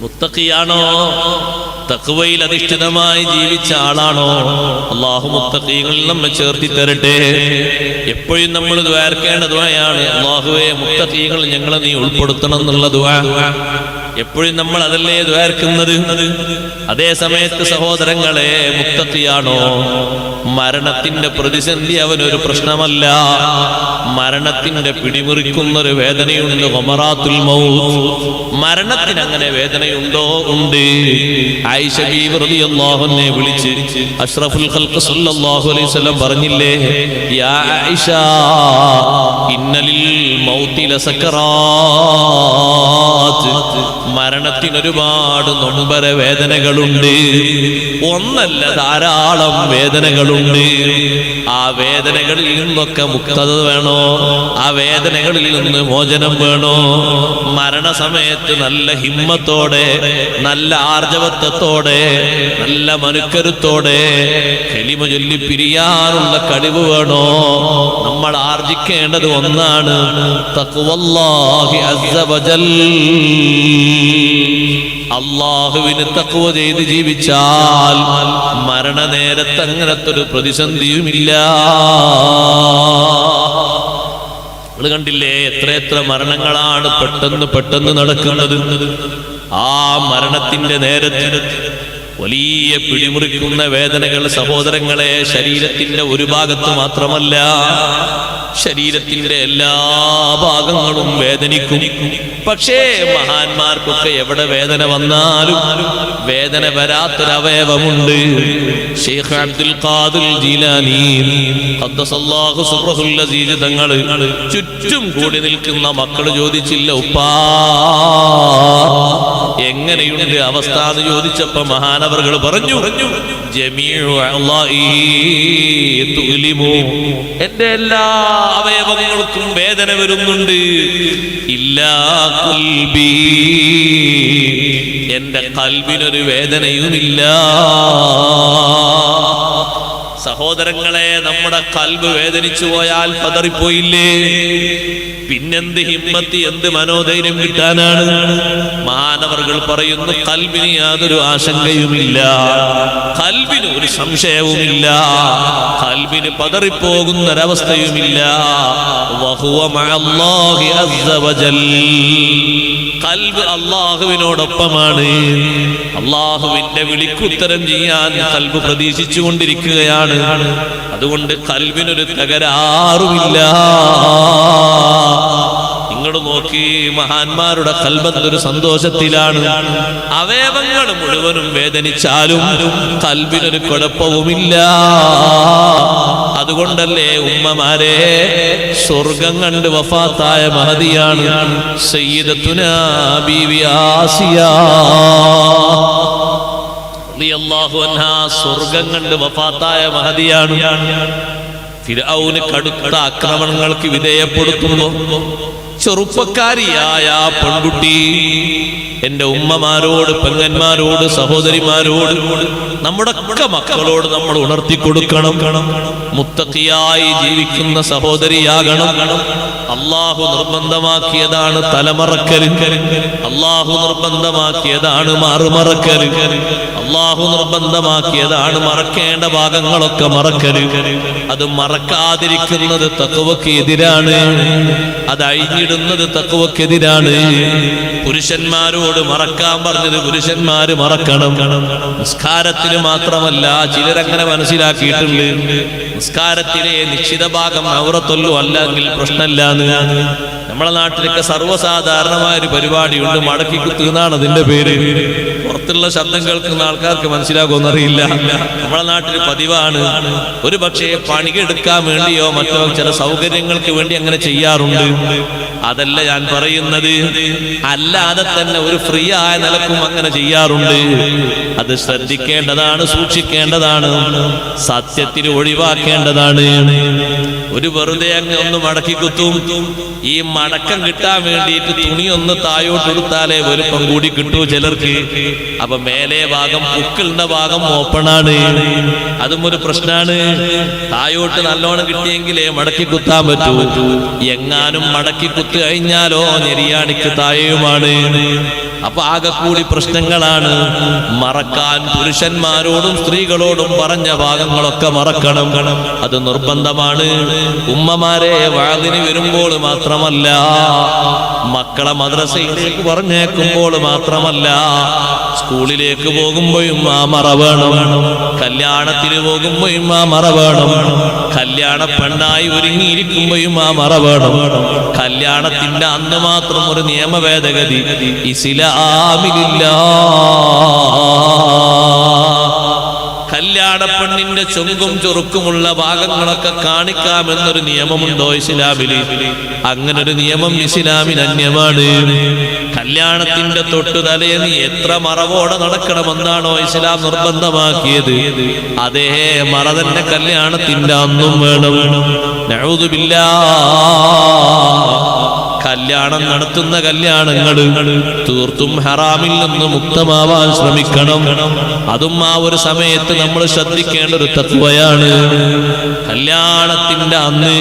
മുത്തഖിയാണോ? തഖ്വയിൽ അധിഷ്ഠിതമായി ജീവിച്ച ആളാണോ? അല്ലാഹു മുത്തഖീങ്ങളിൽ നമ്മെ ചേർത്തി തരട്ടെ. എപ്പോഴും നമ്മൾ ദുആർക്കേണ്ട ദുആയാണ്, അല്ലാഹുവേ മുത്തഖീങ്ങൾ ഞങ്ങളെ നീ ഉൾപ്പെടുത്തണം എന്നുള്ള ദുആ. എപ്പോഴും നമ്മൾ അതല്ലേ ദ്വാർക്കുന്നത്. അതേ സമയത്ത് സഹോദരങ്ങളെ, മുത്തഖിയാണോ? മരണത്തിന്റെ പ്രതിസന്ധി അവനൊരു പ്രശ്നമല്ല. മരണത്തിന്റെ പിടിമുറിക്കുന്നൊരു വേദനയുണ്ട്, ഗമറാത്തുൽ മൗത്ത്. മരണത്തിന് അങ്ങനെ വേദനയുണ്ടോ? ഉണ്ട്. ആയിഷ ബീവി റളിയല്ലാഹു അൻഹയെ വിളിച്ച് അഷ്റഫുൽ ഖൽഖ് സല്ലല്ലാഹു അലൈഹി വസല്ലം പറഞ്ഞില്ലേ, യാ ആയിഷ ഇന്നലിൽ മൗതി ലസകറാത്ത്, മരണത്തിന് ഒരുപാട് നൊമ്പര വേദനകളുണ്ട്. ഒന്നല്ല, ധാരാളം വേദനകളുണ്ട്. ആ വേദനകളിൽ നിന്നൊക്കെ മുക്തത വേണോ? ആ വേദനകളിൽ നിന്ന് മോചനം വേണോ? മരണസമയത്ത് നല്ല ഹിമ്മത്തോടെ, നല്ല ആർജവത്വത്തോടെ, നല്ല മനുക്കരുത്തോടെ കലിമ ചൊല്ലി പിരിയാനുള്ള കഴിവ് വേണോ? നമ്മൾ ആർജിക്കേണ്ടത് ഒന്നാണ്, തഖ്വല്ലാഹി അസ്സ വജൽ. അല്ലാഹുവിന് തഖ്വ ചെയ്ത് ജീവിച്ചാൽ മരണനേരത്ത് അങ്ങനത്തെ ഒരു പ്രതിസന്ധിയുമില്ല. നിങ്ങൾ കണ്ടില്ലേ, എത്ര മരണങ്ങളാണ് പെട്ടെന്ന് നടക്കുന്നത്. ആ മരണത്തിന്റെ നേരത്ത് വലിയ പിടിമുറിക്കുന്ന വേദനകൾ സഹോദരങ്ങളെ, ശരീരത്തിന്റെ ഒരു ഭാഗത്ത് മാത്രമല്ല, ശരീരത്തിന്റെ എല്ലാ ഭാഗങ്ങളും വേദനിക്കും. പക്ഷേ മഹാന്മാർക്കൊക്കെ എവിടെ വേദന വന്നാലും വേദന വരാത്തൊരവയവമുണ്ട്. ശൈഖ് അബ്ദുൽ ഖാദിർ ജീലാനി ഖദ്ദസല്ലാഹു സുബ്റഹുൽ അസീസ് തങ്ങൾ ചുറ്റും കൂടി നിൽക്കുന്ന മക്കൾ ചോദിച്ചില്ല, ഉപ്പാ എങ്ങനെയുണ്ട് അവസ്ഥ എന്ന് ചോദിച്ചപ്പോ മഹാനവറുകൾ പറഞ്ഞു, ജമീഉ അല്ലാഹി തുലിമു, എന്റെ എല്ലാ അവയവങ്ങൾക്കും വേദന വരുന്നുണ്ട്, ഇല്ലാ ഖൽബി, എന്റെ ഖൽബിനൊരു വേദനയുമില്ല. സഹോദരങ്ങളെ, നമ്മുടെ ഖൽബ് വേദനിച്ചു പോയാൽ പതറിപ്പോയില്ലേ? പിന്നെന്ത് ഹിമ്മത്തി, എന്ത് മനോധൈര്യം കിട്ടാനാണ്? മഹാനവറുകൾ പറയുന്നു, ഖൽബിന് യാതൊരു ആശങ്കയുമില്ല, ഖൽബിന് ഒരു സംശയവുമില്ല, ഖൽബിന് പതറിപ്പോകുന്നൊരവസ്ഥയുമില്ല. വഹുവ മഅല്ലാഹി അസ്സ വജൽ, ഖൽബ് അല്ലാഹുവിനോടൊപ്പമാണ്. അല്ലാഹുവിന്റെ വിളിക്കുത്തരം ചെയ്യാൻ ഖൽബ് പ്രതീക്ഷിച്ചു കൊണ്ടിരിക്കുകയാണ്. അതുകൊണ്ട് ഖൽബിനൊരു തകരാറുമില്ല. നിങ്ങൾ നോക്കി, മഹാന്മാരുടെ ഖൽബൊരു സന്തോഷത്തിലാണ്. അവയവങ്ങൾ മുഴുവനും വേദനിച്ചാലും ഖൽബിനൊരു കുഴപ്പവുമില്ല. അതുകൊണ്ടല്ലേ ഉമ്മമാരെ, സ്വർഗം കണ്ട് വഫാത്തായ മഹദിയാണ് സയ്യിദത്തുനാ ബീവി ആസിയ റളിയല്ലാഹു അൻഹാ. സ്വർഗം കണ്ട് വഫാത്തായ മഹദിയാണ്. ഫിർഔന് കടുത്ത ആക്രമണങ്ങൾക്ക് വിധേയപ്പെടുത്തുന്നു. ചെറുപ്പക്കാരിയായ പെൺകുട്ടി എന്റെ ഉമ്മമാരോട്, പെങ്ങന്മാരോട്, സഹോദരിമാരോട്, നമ്മുടെ ഒക്കെ മക്കളോട് നമ്മൾ ഉണർത്തി കൊടുക്കണം. മുത്തഖിയായി ജീവിക്കുന്ന സഹോദരിയാകണം. അല്ലാഹു നിർബന്ധമാക്കിയതാണ് തലമറക്കൽ, അല്ലാഹു നിർബന്ധമാക്കിയതാണ് മാറുമറക്കൽ, അല്ലാഹു നിർബന്ധമാക്കിയതാണ് മറക്കേണ്ട ഭാഗങ്ങളൊക്കെ മറക്കൽ. അത് മറക്കാതിരിക്കുന്നത് തഖ്വക്ക് എതിരാണ്, അത് അഴിഞ്ഞിടുന്നത് തഖ്വക്കെതിരാണ്. പുരുഷന്മാരോട് മറക്കാൻ പറഞ്ഞത് പുരുഷന്മാര് മറക്കണം. നിസ്കാരത്തിന് മാത്രമല്ല, ചിലരങ്ങനെ മനസ്സിലാക്കിയിട്ടുണ്ട്, നിസ്കാരത്തിലെ നിശ്ചിത ഭാഗം ഔറത്തുള്ളൂ, അല്ലെങ്കിൽ പ്രശ്നമില്ലാന്ന്. നമ്മളെ നാട്ടിലൊക്കെ സർവ്വസാധാരണമായ ഒരു പരിപാടിയുണ്ട്, മടക്കി കുത്തുന്നാണ് അതിന്റെ പേര്. പുറത്തുള്ള ശബ്ദം കേൾക്കുന്ന ആൾക്കാർക്ക് മനസ്സിലാകുമെന്നറിയില്ല. നമ്മളെ നാട്ടിൽ പതിവാണ്. ഒരു പക്ഷേ പണിയെടുക്കാൻ വേണ്ടിയോ മറ്റോ ചില സൗകര്യങ്ങൾക്ക് വേണ്ടി അങ്ങനെ ചെയ്യാറുണ്ട്. അതല്ല ഞാൻ പറയുന്നത്, അല്ലാതെ തന്നെ ഒരു ഫ്രീ ആയ നിലക്കും അങ്ങനെ ചെയ്യാറുണ്ട്. അത് ശ്രദ്ധിക്കേണ്ടതാണ്, സൂക്ഷിക്കേണ്ടതാണ്, സത്യത്തിൽ ഒഴിവാക്കേണ്ടതാണ്. ഒരു വെറുതെ അങ്ങ് ഒന്ന് മടക്കി കുത്തും. ഈ മടക്കം കിട്ടാൻ വേണ്ടിയിട്ട് തുണിയൊന്ന് തായോട്ടെടുത്താലേ വലുപ്പം കൂടി കിട്ടൂ ചിലർക്ക്. അപ്പൊ മേലെ ഭാഗം പുക്കിളിന്റെ ഭാഗം ഓപ്പണാണ്, അതും ഒരു പ്രശ്നമാണ്. തായോട്ട് നല്ലോണം കിട്ടിയെങ്കിലേ മടക്കി കുത്താൻ പറ്റൂ. എങ്ങാനും മടക്കി കുത്തു കഴിഞ്ഞാലോ നെരിയാണിക്ക് താഴെയുമാണ്. അപ്പൊ ആകെ കൂടി പ്രശ്നങ്ങളാണ്. മറക്കാൻ പുരുഷന്മാരോടും സ്ത്രീകളോടും പറഞ്ഞ ഭാഗങ്ങളൊക്കെ മറക്കണം, അത് നിർബന്ധമാണ്. ഉമ്മമാരെ വാതിന് വരുമ്പോൾ മാത്രമല്ല, മക്കളെ മദ്രസയിലേക്ക് പറഞ്ഞേക്കുമ്പോൾ മാത്രമല്ല, സ്കൂളിലേക്ക് പോകുമ്പോഴും ആ മറ വേണം, കല്യാണത്തിന് പോകുമ്പോഴും ആ മറ വേണം, കല്യാണ പെണ്ണായി ഒരുങ്ങിയിരിക്കുമ്പോഴും ആ മറ വേണം. കല്യാണത്തിന്റെ അന്ന് മാത്രം ഒരു നിയമ ഭേദഗതി ഇസ്ലാമിലില്ല. കല്യാണ പെണ്ണിന്റെ ചൊങ്കും ചൊറുക്കുമുള്ള ഭാഗങ്ങളൊക്കെ കാണിക്കാമെന്നൊരു നിയമമുണ്ടോ ഇസ്ലാമില്? അങ്ങനൊരു നിയമം ഇസ്ലാമിന് അന്യമാണ്. കല്യാണത്തിന്റെ തൊട്ടു തലേന്ന് എത്ര മറവോടെ നടക്കണമെന്നാണോ ഇസ്ലാം നിർബന്ധമാക്കിയത്, അതേ മറ തന്നെ കല്യാണത്തിന്റെ അന്നും വേണം. നഊദു ബില്ലാഹ്. കല്യാണം നടത്തുന്ന കല്യാണങ്ങൾ തീർത്തും ഹറാമിൽ നിന്ന് മുക്തമാവാൻ ശ്രമിക്കണം. അതും ആ ഒരു സമയത്ത് നമ്മൾ ശ്രദ്ധിക്കേണ്ട ഒരു തത്വയാണ്. കല്യാണത്തിന്റെ അന്ന്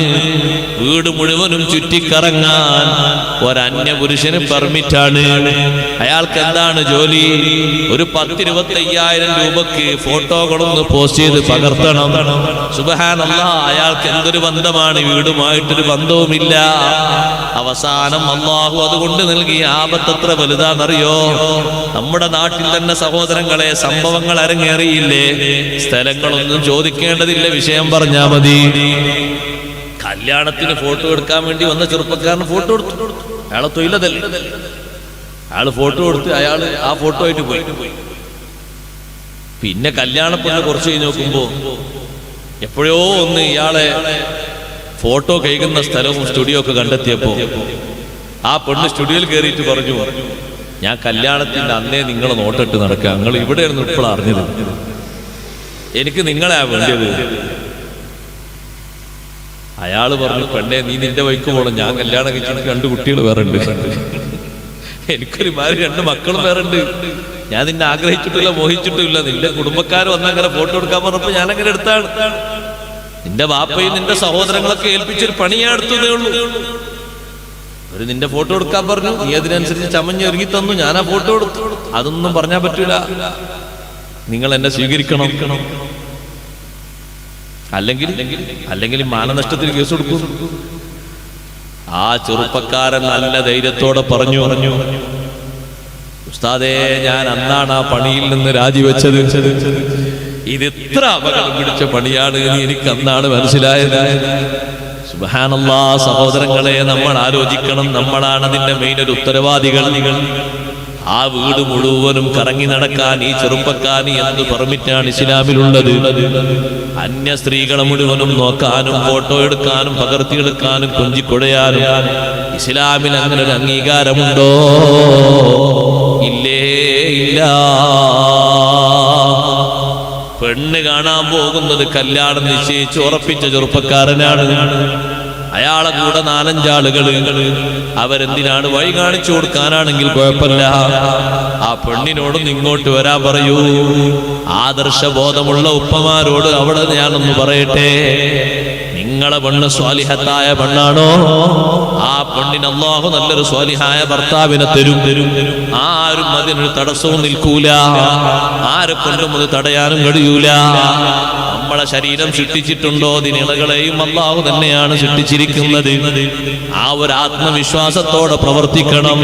വീട് മുഴുവനും ചുറ്റിക്കറങ്ങാൻ ഒരന്യ പുരുഷന് പെർമിറ്റാണ്. അയാൾക്ക് എന്താണ് ജോലി? ഒരു 10-25,000 രൂപക്ക് ഫോട്ടോകളൊന്ന് പോസ്റ്റ് ചെയ്ത് പകർത്തണം. സുബ്ഹാനല്ലാഹ്, അയാൾക്ക് എന്തൊരു ബന്ധമാണ്? വീടുമായിട്ടൊരു ബന്ധവുമില്ല. അവസാനം അല്ലാഹു അതുകൊണ്ട് നൽകിയ ആപത്ത് എത്ര വലുതാണെന്നറിയോ? നമ്മുടെ നാട്ടിൽ തന്നെ സഹോദരങ്ങളെ സംഭവങ്ങൾ അരങ്ങേറിയില്ലേ? സ്ഥലങ്ങളൊന്നും ചോദിക്കേണ്ടതില്ല, വിഷയം പറഞ്ഞാ മതി. കല്യാണത്തിന് ഫോട്ടോ എടുക്കാൻ വേണ്ടി വന്ന ചെറുപ്പക്കാരന് ഫോട്ടോ എടുത്തു. അയാളെ തൊഴിലതല്ലേ, അയാള് ഫോട്ടോ എടുത്ത് അയാള് ആ ഫോട്ടോ ആയിട്ട് പോയി. പിന്നെ കല്യാണപ്പെണ്ണ് കുറച്ച് കഴിഞ്ഞ് നോക്കുമ്പോ എപ്പോഴോ ഒന്ന് ഇയാളെ ഫോട്ടോ കൈകുന്ന സ്ഥലവും സ്റ്റുഡിയോ ഒക്കെ കണ്ടെത്തിയപ്പോ ആ പെണ്ണ് സ്റ്റുഡിയോയിൽ കയറിയിട്ട് പറഞ്ഞു, ഞാൻ കല്യാണത്തിന്റെ അന്നേ നിങ്ങളെ നോട്ടിട്ട് നടക്കുക, നിങ്ങൾ ഇവിടെയായിരുന്നു ഇപ്പോൾ അറിഞ്ഞത്, എനിക്ക് നിങ്ങളെ വേണ്ടിയത്. അയാള് പറഞ്ഞു, പെണ്ണെ നീ നിന്റെ വഴിക്ക് പോകണം, ഞാൻ കല്യാണം കഴിച്ച് എനിക്ക് 2 കുട്ടികൾ വേറെ ഉണ്ട്, എനിക്കൊരു മാതിരി 2 മക്കളും വേറെ ഉണ്ട്, ഞാൻ നിന്നെ ആഗ്രഹിച്ചിട്ടില്ല മോഹിച്ചിട്ടില്ല, നിന്റെ കുടുംബക്കാർ വന്നങ്ങനെ ഫോട്ടോ എടുക്കാൻ പറഞ്ഞപ്പോ ഞാനങ്ങനെ എടുത്താണ്, നിന്റെ വാപ്പയും നിന്റെ സഹോദരങ്ങളൊക്കെ ഏൽപ്പിച്ചൊരു പണിയാ എടുത്തതേ ഉള്ളൂ. അവര് നിന്റെ ഫോട്ടോ എടുക്കാൻ പറഞ്ഞു, നീ അതിനനുസരിച്ച് ചമഞ്ഞൊരുങ്ങി തന്നു, ഞാൻ ആ ഫോട്ടോ എടുത്തു. അതൊന്നും പറഞ്ഞാൽ പറ്റൂല, നിങ്ങൾ എന്നെ സ്വീകരിക്കണം, അല്ലെങ്കിൽ മാനനഷ്ടത്തിന് കേസ് കൊടുക്കും. ആ ചെറുപ്പക്കാരൻ നല്ല ധൈര്യത്തോടെ പറഞ്ഞു, ഉസ്താദേ, ഞാൻ അന്നാണ് ആ പണിയിൽ നിന്ന് രാജിവെച്ചത്, ഇത് ഇത്ര അപകടം പിടിച്ച പണിയാണ് എനിക്ക് അന്നാണ് മനസ്സിലായത്. സുബ്ഹാനല്ലാഹ്, സഹോദരങ്ങളെ, നമ്മൾ ആലോചിക്കണം, നമ്മളാണ് അതിന്റെ മെയിൻ ഒരു ഉത്തരവാദികൾ. ആ വീട് മുഴുവനും കറങ്ങി നടക്കാൻ ഈ ചെറുപ്പക്കാരന് എന്ത് പെർമിറ്റാണ് ഇസ്ലാമിലുള്ളത്? അന്യ സ്ത്രീകളെ മുഴുവനും നോക്കാനും ഫോട്ടോ എടുക്കാനും പകർത്തിയെടുക്കാനും കൊഞ്ചിക്കൊടയാനും ഇസ്ലാമിൽ അങ്ങനെ ഒരു അംഗീകാരമുണ്ടോ? ഇല്ലേ, ഇല്ല. പെണ്ണ് കാണാൻ പോകുന്നത് കല്യാണം നിശ്ചയിച്ച് ഉറപ്പിച്ച ചെറുപ്പക്കാരനാണ്. അയാളെ കൂടെ 4-5 ആളുകൾ. അവരെന്തിനാണ്? വഴി കാണിച്ചു കൊടുക്കാനാണെങ്കിൽ കുഴപ്പമില്ല. ആ പെണ്ണിനോടും ഇങ്ങോട്ട് വരാൻ പറയൂ. ആദർശബോധമുള്ള ഉപ്പമാരോട് അവിടെ ഞാനൊന്ന് പറയട്ടെ, നിങ്ങളെ പെണ്ണ് സ്വാലിഹത്തായ പെണ്ണാണോ? ആ പെണ്ണിന് അല്ലാഹു നല്ലൊരു സ്വാലിഹായ ഭർത്താവിനെ തരും. ആരും അതിനൊരു തടസ്സവും നിൽക്കൂല, ആരെ കൊണ്ടും അത് തടയാനും കഴിയൂല. നമ്മളെ ശരീരം സൃഷ്ടിച്ചിട്ടുണ്ടോ? അതിനിളകളെയും അല്ലാഹു തന്നെയാണ് സൃഷ്ടിച്ചിരിക്കുന്നത്. ആ ഒരു ആത്മവിശ്വാസത്തോടെ പ്രവർത്തിക്കണം.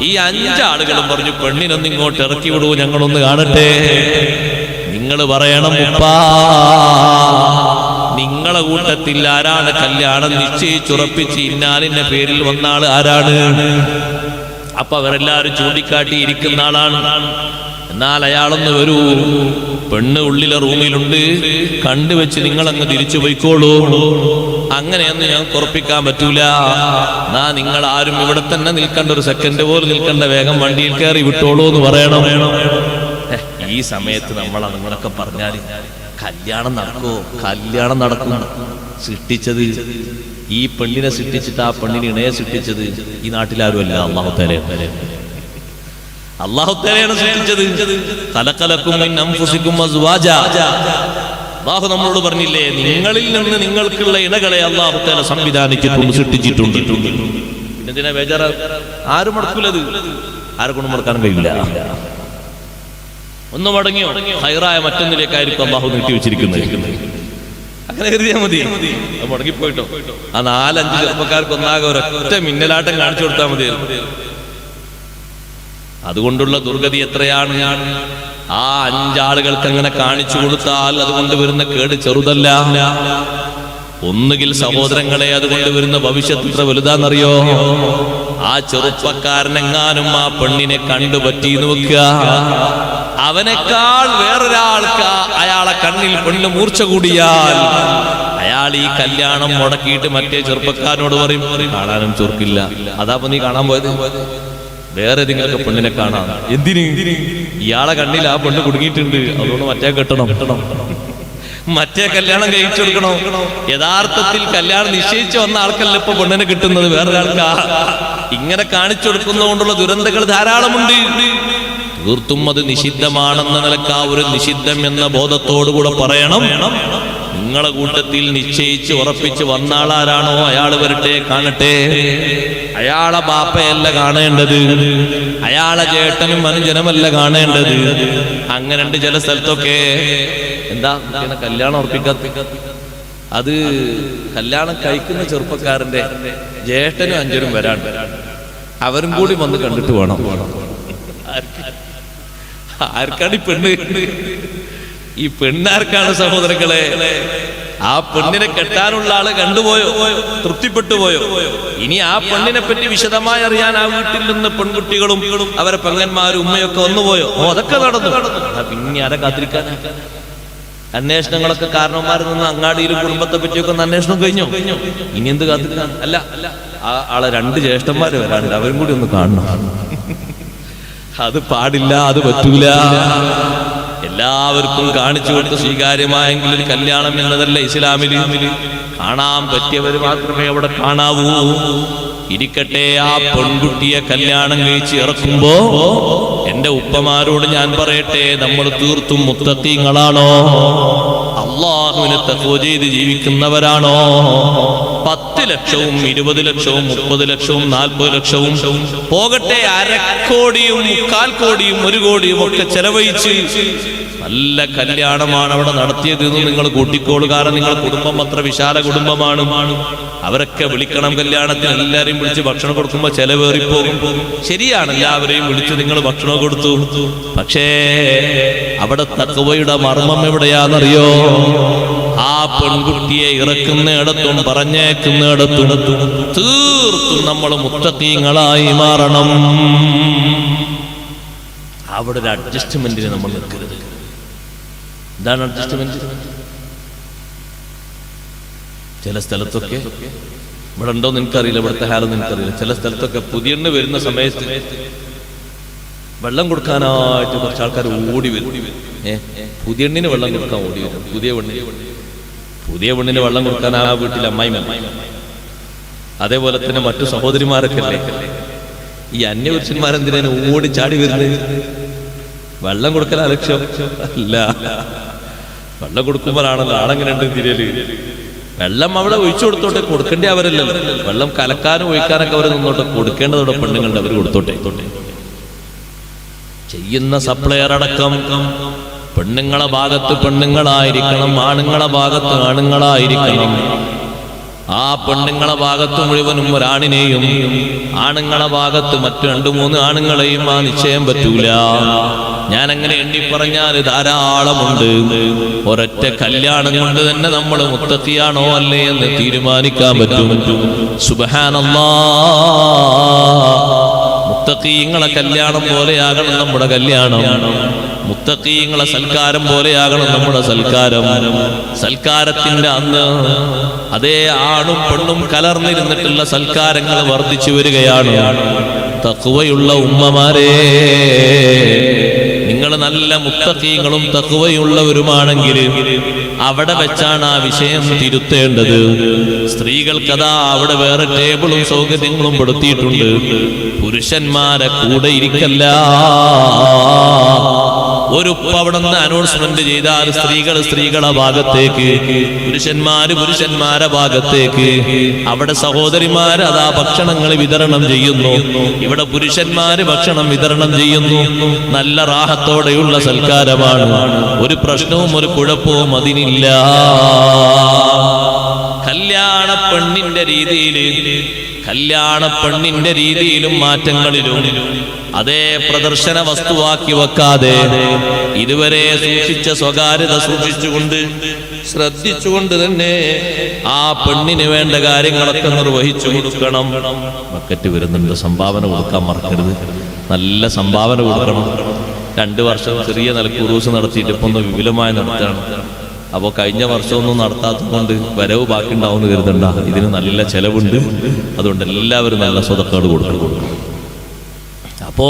ഈ 5 ആളുകളും പറഞ്ഞു, പെണ്ണിനൊന്ന് ഇങ്ങോട്ട് ഇറക്കി വിടൂ, ഞങ്ങളൊന്ന് കാണട്ടെ. നിങ്ങൾ പറയണം, ഉപ്പാ, നിങ്ങളെ കൂട്ടത്തിൽ ആരാണ് കല്യാണം നിശ്ചയിച്ചുറപ്പിച്ച് ഇന്നാലിന്റെ പേരിൽ വന്ന ആള് ആരാണ്? അപ്പൊ അവരെല്ലാരും ചൂണ്ടിക്കാട്ടി ഇരിക്കുന്ന ആളാണ്. എന്നാൽ അയാളൊന്ന് വരൂ, പെണ്ണ് ഉള്ളിലെ റൂമിലുണ്ട്, കണ്ടുവെച്ച് നിങ്ങളങ്ങ് തിരിച്ചു പോയിക്കോളൂ. അങ്ങനെയൊന്നും ഞങ്ങൾക്ക് ഉറപ്പിക്കാൻ പറ്റൂല. നിങ്ങൾ ആരും ഇവിടെ തന്നെ നിൽക്കേണ്ട, ഒരു സെക്കൻഡ് പോലും നിൽക്കേണ്ട, വേഗം വണ്ടിയിൽ കയറി വിട്ടോളൂ എന്ന് പറയണം. ഈ സമയത്ത് നമ്മൾ അങ്ങനൊക്കെ പറഞ്ഞാൽ കല്യാണം നടക്കോ? കല്യാണം നടക്കും. സൃഷ്ടിച്ചത് ഈ പെണ്ണിനെ സൃഷ്ടിച്ചിട്ട് ആ പെണ്ണിനെ ഇണയെ സൃഷ്ടിച്ചത് ഈ നാട്ടിലാരുമല്ല, അല്ലാഹു തആലയാണ്. അല്ലാഹു തആലയാണ് സൃഷ്ടിച്ചത്. ഖലഖലകും മിൻ അൻഫുസികും അസ്വാജാ. അല്ലാഹു നമ്മളോട് പറഞ്ഞില്ലേ, നിങ്ങളിൽ നിന്ന് നിങ്ങൾക്കുള്ള ഇണകളെ അല്ലാഹു തആല സംവിധാനിച്ചിട്ടുണ്ട്, സൃഷ്ടിച്ചിട്ടുണ്ട്. പിന്നെന്തിനാ ബേജാറ്? ആരും മടക്കൂലത്, ആരെ കൊണ്ട് മടക്കാനും കഴിയില്ല. ഒന്ന് മടങ്ങിയോ ഹൈറായ മറ്റൊന്നിലേക്കായിരിക്കും അല്ലാഹു നീട്ടി വെച്ചിരിക്കുന്നത്. അങ്ങനെ കരുതിയാൽ മതി. അത് മുടങ്ങിപ്പോയിട്ടോ ആ 4-5 ചെറുപ്പക്കാർക്ക് ഒന്നാകെ ഒരൊറ്റ മിന്നലാട്ടം കാണിച്ചു കൊടുത്താൽ മതി. അതുകൊണ്ടുള്ള ദുർഗതി എത്രയാണ്. ആ 5 ആളുകൾക്ക് അങ്ങനെ കാണിച്ചു കൊടുത്താൽ അതുകൊണ്ട് വരുന്ന കേട് ചെറുതല്ല. ഒന്നുകിൽ സഹോദരങ്ങളെ, അതുകൊണ്ട് വരുന്ന ഭവിഷ്യത്ത് എത്ര വലുതാന്നറിയോ? ആ ചെറുപ്പക്കാരനെങ്ങാനും ആ പെണ്ണിനെ കണ്ടുപറ്റിന്ന് വെക്കുക, അവനേക്കാൾ വേറൊരാൾക്ക് അയാളെ കണ്ണിൽ പെണ്ണ് മൂർച്ച കൂടിയാൽ അയാൾ ഈ കല്യാണം മുടക്കിയിട്ട് മറ്റേ ചെറുപ്പക്കാരനോട് പറയും, കാണാനും ചൊർക്കില്ല. അതാപ്പോ നീ കാണാൻ പോയത്, വേറെ ഏതെങ്കിലും പെണ്ണിനെ കാണാം. എന്തിന്? ഇയാളെ കണ്ണിൽ ആ പെണ്ണ് കുടുങ്ങിയിട്ടുണ്ട്, അതുകൊണ്ട് മറ്റേ കെട്ടണം, മറ്റേ കല്യാണം കഴിച്ചു കൊടുക്കണോ? യഥാർത്ഥത്തിൽ കല്യാണം നിശ്ചയിച്ചു വന്ന ആൾക്കല്ല ഇപ്പൊ പെണ്ണിനെ കിട്ടുന്നത്, വേറൊരാൾക്കാ. ഇങ്ങനെ കാണിച്ചു കൊടുക്കുന്നതുകൊണ്ടുള്ള ദുരന്തങ്ങൾ ധാരാളമുണ്ട്. തീർത്തും അത് നിഷിദ്ധമാണെന്ന നിലക്ക് ആ ഒരു നിഷിദ്ധം എന്ന ബോധത്തോടുകൂടെ പറയണം. നിങ്ങളെ കൂട്ടത്തിൽ നിശ്ചയിച്ച് ഉറപ്പിച്ച് വന്ന ആളാരാണോ അയാൾ വരട്ടെ, കാണട്ടെ. അയാളെ ബാപ്പയല്ല കാണേണ്ടത്, അയാളെ ചേട്ടനും അനുജനുമല്ല കാണേണ്ടത്. അങ്ങനെയുണ്ട് ചില സ്ഥലത്തൊക്കെ. എന്താ കല്യാണം ഉറപ്പിക്കാത്ത? അത് കല്യാണം കഴിക്കുന്ന ചെറുപ്പക്കാരന്റെ ജ്യേഷ്ഠനും അനുജനും വരാണ്ട്, അവരും കൂടി വന്ന് കണ്ടിട്ട് വേണം. ആർക്കാണ് ഈ പെണ്ണ്? ഈ പെണ്ണാർക്കാണ് സഹോദരങ്ങളെ? ആ പെണ്ണിനെ കെട്ടാനുള്ള ആള് കണ്ടുപോയോ? തൃപ്തിപ്പെട്ടു പോയോ? ഇനി ആ പെണ്ണിനെ പറ്റി വിശദമായി അറിയാൻ ആ വീട്ടിൽ നിന്ന് പെൺകുട്ടികളും അവരെ പെങ്ങന്മാരും ഉമ്മയൊക്കെ വന്നുപോയോ? അതൊക്കെ നടന്നു. പിന്നെ ആരെ കാത്തിരിക്കാൻ? അന്വേഷണങ്ങളൊക്കെ കാരണവന്മാരിൽ നിന്ന് അങ്ങാടിയിലും കുടുംബത്തെ പറ്റിയൊക്കെ ഒന്ന് അന്വേഷണം കഴിഞ്ഞോ? ഇനി എന്ത് കാത്തിരിക്കാൻ? അല്ല, ആ ആളെ 2 ജ്യേഷ്ഠന്മാര് വരാനുണ്ട്, അവരും കൂടി ഒന്ന് കാണണം. അത് പാടില്ല, അത് പറ്റൂല. എല്ലാവർക്കും കാണിച്ചു കൊടുത്ത് സ്വീകാര്യമായെങ്കിൽ ഒരു കല്യാണം എന്നതല്ല ഇസ്ലാമിൽ. കാണാൻ പറ്റിയവർ മാത്രമേ അവിടെ കാണാവൂ. ഇരിക്കട്ടെ, ആ പെൺകുട്ടിയെ കല്യാണം കഴിച്ച് ഇറക്കുമ്പോ എന്റെ ഉപ്പമാരോട് ഞാൻ പറയട്ടെ, നമ്മൾ തീർത്തും മുത്തഖീങ്ങളാണോ? അല്ലാഹുവിനെ തഖ്വ ചെയ്ത് ജീവിക്കുന്നവരാണോ? 10 ലക്ഷവും 20 ലക്ഷവും 30 ലക്ഷവും 40 ലക്ഷവും പോകട്ടെ, 1/2 കോടിയും 1/4 കോടിയും 1 കോടിയും ഒക്കെ ചെലവഴിച്ച് നല്ല കല്യാണമാണ് അവിടെ നടത്തിയത് എന്ന് നിങ്ങൾ കൂട്ടിക്കോളൂ. കാരണം നിങ്ങളുടെ കുടുംബം അത്ര വിശാല കുടുംബമാണ്. അവരൊക്കെ വിളിക്കണം കല്യാണത്തിന്. എല്ലാവരെയും വിളിച്ച് ഭക്ഷണം കൊടുക്കുമ്പോ ചെലവേറിപ്പോകും. ശരിയാണ്, എല്ലാവരെയും വിളിച്ച് നിങ്ങൾ ഭക്ഷണം കൊടുത്തു. പക്ഷേ അവിടെ തഖ്വയുടെ മർമ്മം എവിടെയാണെന്നറിയോ? ആ പെൺകുട്ടിയെ ഇറക്കുന്നിടത്തും പറഞ്ഞേക്കുന്നിടത്തും തീർത്തും നമ്മൾ മുത്തഖീങ്ങളായി മാറണം. അവിടെ ഒരു അഡ്ജസ്റ്റ്മെന്റിന് നമ്മൾ നിൽക്കരുത്. എന്താണ് അഡ്ജസ്റ്റ്മെന്റ്? ചില സ്ഥലത്തൊക്കെ, ഇവിടെ ഉണ്ടോ നിനക്കറിയില്ല, ഇവിടുത്തെ ഹാലൊന്നും എനിക്കറിയില്ല. ചില സ്ഥലത്തൊക്കെ പുതിയെണ്ണ് വരുന്ന സമയത്ത് വെള്ളം കൊടുക്കാനായിട്ട് കുറച്ച് ആൾക്കാർ ഓടി വരും. പുതിയെണ്ണിന് വെള്ളം കൊടുക്കാൻ ഓടി വരും. പുതിയ പെണ്ണിന് വെള്ളം കൊടുക്കാൻ ആ വീട്ടിൽ അമ്മായിമ്മ, അതേപോലെ തന്നെ മറ്റു സഹോദരിമാരൊക്കെ അല്ലേ. ഈ അന്യപുരുഷന്മാരെന്തിനാണ് ഓടി ചാടി വരുന്നത്? വെള്ളം കൊടുക്കൽ ലക്ഷ്യം അല്ല. വെള്ളം കൊടുക്കുമ്പോഴാണല്ലോ ആളെങ്ങനെയുണ്ട് തിരല്. വെള്ളം അവിടെ ഒഴിച്ചു കൊടുത്തോട്ടെ, കൊടുക്കേണ്ട അവരല്ലല്ലോ. വെള്ളം കലക്കാനും ഒഴിക്കാനൊക്കെ അവർ നിന്നോട്ടെ, കൊടുക്കേണ്ടതോടെ പെണ്ണുങ്ങളുടെ അവർ കൊടുത്തോട്ടെ. ചെയ്യുന്ന സപ്ലയർ അടക്കം പെണ്ണുങ്ങളെ ഭാഗത്ത് പെണ്ണുങ്ങളായിരിക്കണം, ആണുങ്ങളെ ഭാഗത്ത് ആണുങ്ങളായിരിക്കണം. ആ പെണ്ണുങ്ങളെ ഭാഗത്ത് മുഴുവനും ഒരാണിനെയും ആണുങ്ങളെ ഭാഗത്ത് മറ്റു 2-3 ആണുങ്ങളെയും ആ നിശ്ചയം പറ്റൂല. ഞാൻ അങ്ങനെ എണ്ണി പറഞ്ഞാൽ ധാരാളമുണ്ട്. ഒരൊറ്റ കല്യാണം കൊണ്ട് തന്നെ നമ്മൾ മുത്തഖിയാണോ അല്ലേ എന്ന് തീരുമാനിക്കാൻ പറ്റും. സുബ്ഹാനല്ലാഹ്, മുത്തഖീങ്ങളെ കല്യാണം പോലെയാകണം നമ്മുടെ കല്യാണം. മുത്തഖീങ്ങളെ സൽക്കാരം പോലെയാകണം നമ്മുടെ സൽക്കാരം. സൽക്കാരത്തിന്റെ അന്ന് അതേ ആണും പെണ്ണും കലർന്നിരുന്നിട്ടുള്ള സൽക്കാരങ്ങൾ വർദ്ധിച്ചു വരികയാണ്. തഖ്വയുള്ള ഉമ്മമാരെ, നിങ്ങൾ നല്ല മുത്തഖീങ്ങളും തഖ്വയുള്ളവരുമാണെങ്കിൽ അവിടെ വെച്ചാണ് ആ വിഷയം തിരുത്തേണ്ടത്. സ്ത്രീകൾക്കതാ അവിടെ വേറെ ടേബിളും സൗകര്യങ്ങളും പെടുത്തിയിട്ടുണ്ട്. പുരുഷന്മാരെ കൂടെ ഇരിക്കല്ല. ഒരു അവിടെ നിന്ന് അനൗൺസ്മെന്റ് ചെയ്താൽ സ്ത്രീകളെ ഭാഗത്തേക്ക്, പുരുഷന്മാരെ ഭാഗത്തേക്ക്. അവിടെ സഹോദരിമാര് അതാ ഭക്ഷണങ്ങൾ വിതരണം ചെയ്യുന്നു, ഇവിടെ പുരുഷന്മാര് ഭക്ഷണം വിതരണം ചെയ്യുന്നു. നല്ല റാഹത്തോടെയുള്ള സൽക്കാരമാണ്. ഒരു പ്രശ്നവും ഒരു കുഴപ്പവും അതിനില്ല. കല്യാണ പെണ്ണിന്റെ രീതിയിലും മാറ്റങ്ങളിലും അതേ പ്രദർശന വസ്തുവാക്കി വെക്കാതെ ഇതുവരെ സൂക്ഷിച്ച സ്വകാര്യത സൂക്ഷിച്ചുകൊണ്ട് ശ്രദ്ധിച്ചുകൊണ്ട് തന്നെ ആ പെണ്ണിന് വേണ്ട കാര്യങ്ങളൊക്കെ നിർവഹിച്ചു കൊടുക്കണം. ബക്കറ്റ് വരുന്നുണ്ട്, സംഭാവന കൊടുക്കാൻ മറക്കരുത്. നല്ല സംഭാവന കൊടുക്കണം. 2 വർഷം ചെറിയ നിലക്ക് ഉറൂസ് നടത്തിയിട്ട് ഇപ്പൊ ഒന്ന് വിപുലമായി നടത്തുകയാണ്. അപ്പോൾ കഴിഞ്ഞ വർഷമൊന്നും നടത്താത്തത് കൊണ്ട് വരവ് ബാക്കി ഉണ്ടാവുമെന്ന് കരുതണ്ട. ഇതിന് നല്ല ചെലവുണ്ട്. അതുകൊണ്ട് എല്ലാവരും നല്ല സ്വതക്കേട് കൊടുക്കണം. അപ്പോ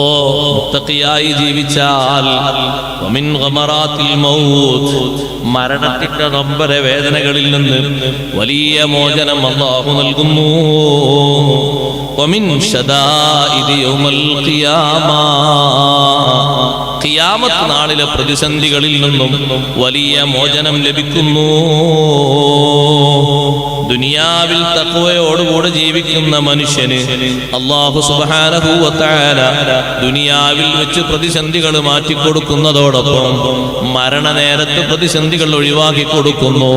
മുത്തഖിയായി ജീവിച്ചാൽ വമിൻ ഗമറാത്തിൽ മൗത്ത്, മരണത്തിന്റെ നൊമ്പര വേദനകളിൽ നിന്ന് വലിയ മോചനം അല്ലാഹു നൽകുന്നു. വമിൻ ശദാഇദി യൗമൽ ഖിയാമ, ഖിയാമത്ത് നാളിലെ പ്രതിസന്ധികളിൽ നിന്നും വലിയ മോചനം ലഭിക്കുന്നു. ദുനിയാവിൽ തഖ്വയോടുകൂടെ ജീവിക്കുന്ന മനുഷ്യന് അല്ലാഹു സുബ്ഹാനഹു വ തആല ദുനിയാവിൽ വെച്ച് പ്രതിസന്ധികൾ മാറ്റിക്കൊടുക്കുന്നതോടൊപ്പം മരണനേരത്ത് പ്രതിസന്ധികൾ ഒഴിവാക്കി കൊടുക്കുന്നു.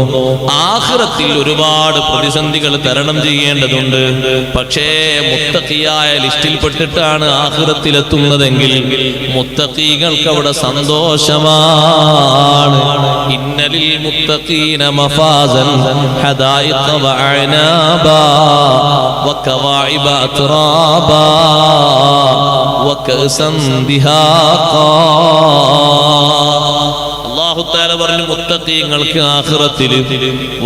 ആഖിറത്തിൽ ഒരുപാട് പ്രതിസന്ധികൾ തരണം ചെയ്യേണ്ടതുണ്ട്. പക്ഷേ മുത്തഖിയായ ലിസ്റ്റിൽപ്പെട്ടിട്ടാണ് ആഖിറത്തിലെത്തുന്നതെങ്കിൽ മുത്തഖീകൾക്ക് അവിടെ സന്തോഷമാണ്. ഇന്നലിൽ മുത്തഖീന മഫാസൻ ഹദായിഖ വഅനാബാ വകവാഇബ അത്റാബാ വകഅസൻ ദിഹാഖാ. അല്ലാഹു തആല പറഞ്ഞു മുത്തഖീങ്ങൾക്ക് ആഖിറത്തിൽ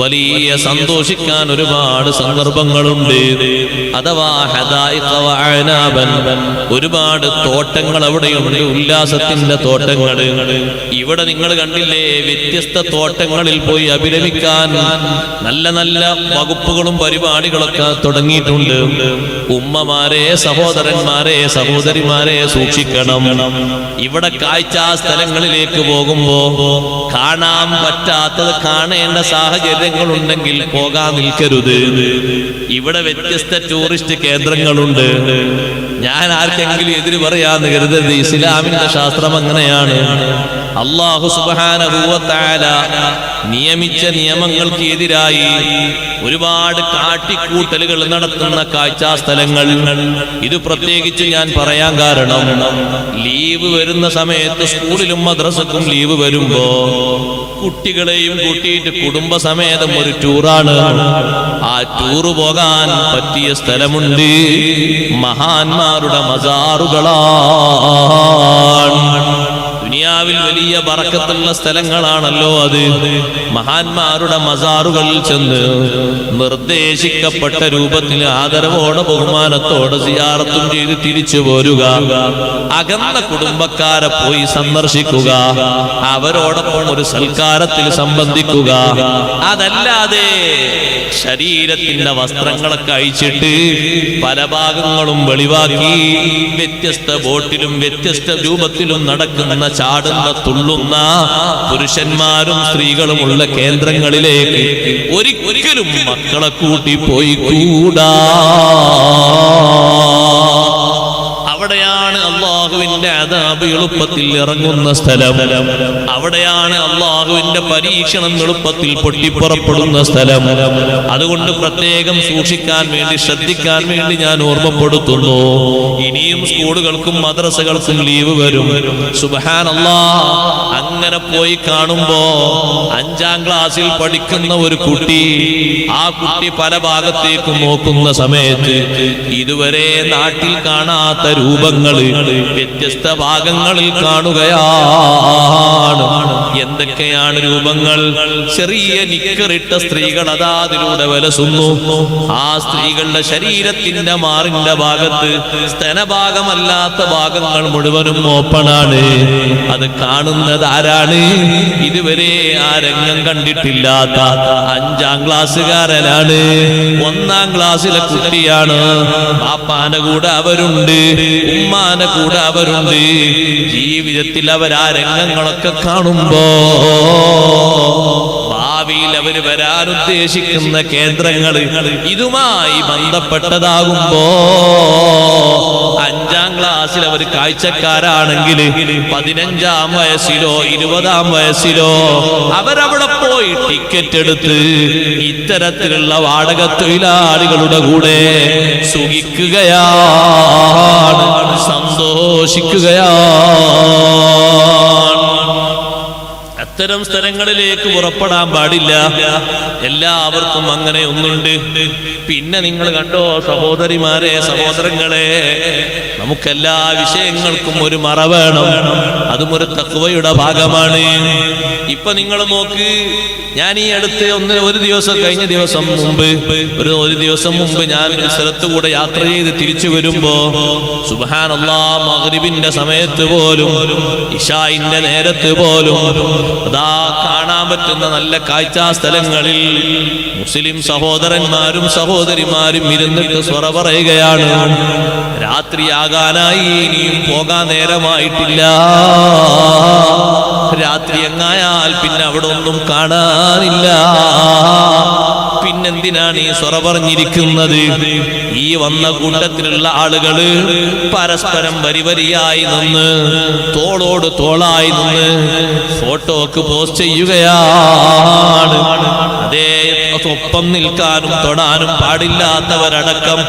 വലിയ സന്തോഷിക്കാൻ ഒരുപാട് സന്ദർഭങ്ങളുണ്ട്. അഥവാ ഹദായിഖ വഅനാബൻ, ഒരുപാട് തോട്ടങ്ങൾ അവിടെയുണ്ട്, ഉല്ലാസത്തിന്റെ തോട്ടങ്ങൾ. ഇവിടെ നിങ്ങൾ കണ്ടില്ലേ, വ്യത്യസ്ത തോട്ടങ്ങളിൽ പോയി അഭിരമിക്കാൻ നല്ല നല്ല വകുപ്പുകളും പരിപാടികളൊക്കെ തുടങ്ങിയിട്ടുണ്ട്. ഉമ്മമാരെ, സഹോദരന്മാരെ, സഹോദരിമാരെ സൂക്ഷിക്കണം. ഇവിടെ കാഴ്ചാ സ്ഥലങ്ങളിലേക്ക് പോകുമ്പോ കാണാൻ പറ്റാത്തത് കാണേണ്ട സാഹചര്യങ്ങളുണ്ടെങ്കിൽ പോകാൻ നിൽക്കരുത്. ഇവിടെ വ്യത്യസ്ത ടൂറിസ്റ്റ് കേന്ദ്രങ്ങളുണ്ട്. ഞാൻ ആർക്കെങ്കിലും എതിര് പറയാന്ന് കരുതരുത്. ഇസ്ലാമിന്റെ ശാസ്ത്രം അങ്ങനെയാണ്. അല്ലാഹു സുബ്ഹാനഹു വ തആല നിയമിച്ച നിയമങ്ങൾക്ക് എതിരായി ഒരുപാട് കാട്ടിക്കൂട്ടലുകൾ നടത്തുന്ന കാഴ്ചാ സ്ഥലങ്ങൾ. ഇത് പ്രത്യേകിച്ച് ഞാൻ പറയാൻ കാരണം, ലീവ് വരുന്ന സമയത്ത് സ്കൂളിലും മദ്രസക്കും ലീവ് വരുമ്പോ കുട്ടികളെയും കൂട്ടിയിട്ട് കുടുംബസമേതം ഒരു ടൂറാണ്. ആ ടൂറ് പോകാൻ പറ്റിയ സ്ഥലമുണ്ട്. മഹാന്മാരുടെ മസാറുകളാണ്. ദുനിയാവിൽ വലിയ ബറക്കത്തുള്ള സ്ഥലങ്ങളാണല്ലോ അത്. മഹാന്മാരുടെ മസാറുകളിൽ ചെന്ന് നിർദ്ദേശിക്കപ്പെട്ട രൂപത്തിൽ ആദരവോടെ ബഹുമാനത്തോടെ സിയാറത്തും ചെയ്ത് തിരിച്ചു പോരുക. അകന്ന കുടുംബക്കാരെ പോയി സന്ദർശിക്കുക, അവരോടൊപ്പം ഒരു സൽക്കാരത്തിൽ സംബന്ധിക്കുക. അതല്ലാതെ ശരീരത്തിന്റെ വസ്ത്രങ്ങളൊക്കെ അഴിച്ചിട്ട് പല ഭാഗങ്ങളും വെളിവാക്കി വ്യത്യസ്ത ബോട്ടിലും വ്യത്യസ്ത രൂപത്തിലും നടക്കുന്ന, ചാടുന്ന, തുള്ളുന്ന പുരുഷന്മാരും സ്ത്രീകളുമുള്ള കേന്ദ്രങ്ങളിലേക്ക് ഒരിക്കലും മക്കളെ കൂട്ടി പോയി കൂടാ. അവിടെയാണ് അല്ലാഹുവിന്റെ അദാബ് എളുപ്പത്തിൽ ഇറങ്ങുന്ന സ്ഥലം. അവിടെയാണ് അല്ലാഹുവിന്റെ പരീക്ഷണം എളുപ്പത്തിൽ പൊട്ടിപ്പുറപ്പെടുന്ന സ്ഥലം. അതുകൊണ്ട് പ്രത്യേകം സൂക്ഷിക്കാൻ വേണ്ടി, ശ്രദ്ധിക്കാൻ വേണ്ടി ഞാൻ ഓർമ്മപ്പെടുത്തുന്നു. ഇനിയും സ്കൂളുകൾക്കും മദ്രസകൾക്കും ലീവ് വരും. സുബ്ഹാനല്ലാഹ്, അങ്ങനെ പോയി കാണുമ്പോ 5ാം ക്ലാസ്സിൽ പഠിക്കുന്ന ഒരു കുട്ടി, ആ കുട്ടി പല ഭാഗത്തേക്കും നോക്കുന്ന സമയത്ത് ഇതുവരെ നാട്ടിൽ കാണാത്ത രൂപങ്ങള്, വ്യത്യസ്ത ഭാഗങ്ങളിൽ കാണുകയാണ്. എന്തൊക്കെയാണ് രൂപങ്ങൾ? ചെറിയ നിക്കറിട്ട സ്ത്രീകൾ അതാതിലൂടെ വലസുന്നു. ആ സ്ത്രീകളുടെ ശരീരത്തിന്റെ മാറിന്റെ ഭാഗത്ത് സ്തനഭാഗമല്ലാത്ത ഭാഗങ്ങൾ മുഴുവനും ഓപ്പണാണ്. അത് കാണുന്നത് ആരാണ്? ഇതുവരെ ആ രംഗം കണ്ടിട്ടില്ലാത്ത 5ാം ക്ലാസ്സുകാരനാണ്. 1ാം ക്ലാസ്സിലെ കുട്ടിയാണ്. പാപ്പാന്റെ കൂടെ അവരുണ്ട്, ഉമ്മാന്റെ കൂടെ അവരുണ്ട്. ജീവിതത്തിൽ അവർ ആ രംഗങ്ങളൊക്കെ കാണുമ്പോ ഭാവിയിൽ അവര് വരാൻ ഉദ്ദേശിക്കുന്ന കേന്ദ്രങ്ങൾ ഇതുമായി ബന്ധപ്പെട്ടതാകുമ്പോ 5ാം ക്ലാസ്സിൽ അവർ കാഴ്ചക്കാരാണെങ്കിൽ 15ാം വയസ്സിലോ 20ാം വയസ്സിലോ അവരവിടെ പോയി ടിക്കറ്റ് എടുത്ത് ഇത്തരത്തിലുള്ള വാടക തൊഴിലാളികളുടെ കൂടെ സുഖിക്കുകയാണ്, സന്തോഷിക്കുകയാണ്. അത്തരം സ്ഥലങ്ങളിലേക്ക് പുറപ്പെടാൻ പാടില്ല. എല്ലാവർക്കും അങ്ങനെ ഒന്നുണ്ട്. പിന്നെ നിങ്ങൾ കണ്ടോ സഹോദരിമാരെ, സഹോദരങ്ങളെ, നമുക്കെല്ലാ വിഷയങ്ങൾക്കും ഒരു മറ വേണം. അതും ഒരു തഖ്വയുടെ ഭാഗമാണ്. ഇപ്പൊ നിങ്ങൾ നോക്ക്, ഞാൻ ഈ അടുത്ത് ഒരു ദിവസം കഴിഞ്ഞ ദിവസം മുമ്പ് ഒരു ദിവസം മുമ്പ് ഞാൻ ഒരു സ്ഥലത്ത് കൂടെ യാത്ര ചെയ്ത് തിരിച്ചു വരുമ്പോ സുബ്ഹാനല്ലാഹ്, മഗ്രിബിന്റെ സമയത്ത് പോലും ഇശാഇന്റെ നേരത്ത് പോലും അതാ കാണാൻ പറ്റുന്ന നല്ല കാഴ്ചാ സ്ഥലങ്ങളിൽ മുസ്ലിം സഹോദരന്മാരും സഹോദരിമാരും ഇരുന്നിട്ട് സ്വറ പറയുകയാണ്. രാത്രിയാകാനായി, ഇനിയും പോകാൻ നേരമായിട്ടില്ല. രാത്രി എങ്ങായാൽ പിന്നെ അവിടെ ഒന്നും കാണാനില്ല. പിന്നെന്തിനാണ് ഈ സ്വറ പറഞ്ഞിരിക്കുന്നത്? ഈ വന്ന കൂട്ടത്തിലുള്ള ആളുകള് പരസ്പരം വരിവരിയായി നിന്ന് തോളോട് തോളായി നിന്ന് ഫോട്ടോക്ക് പോസ്റ്റ് ചെയ്യുകയാണ്. അതേ, ഒപ്പം നിൽക്കാനും തൊടാനും പാടില്ലാത്തവരടക്കം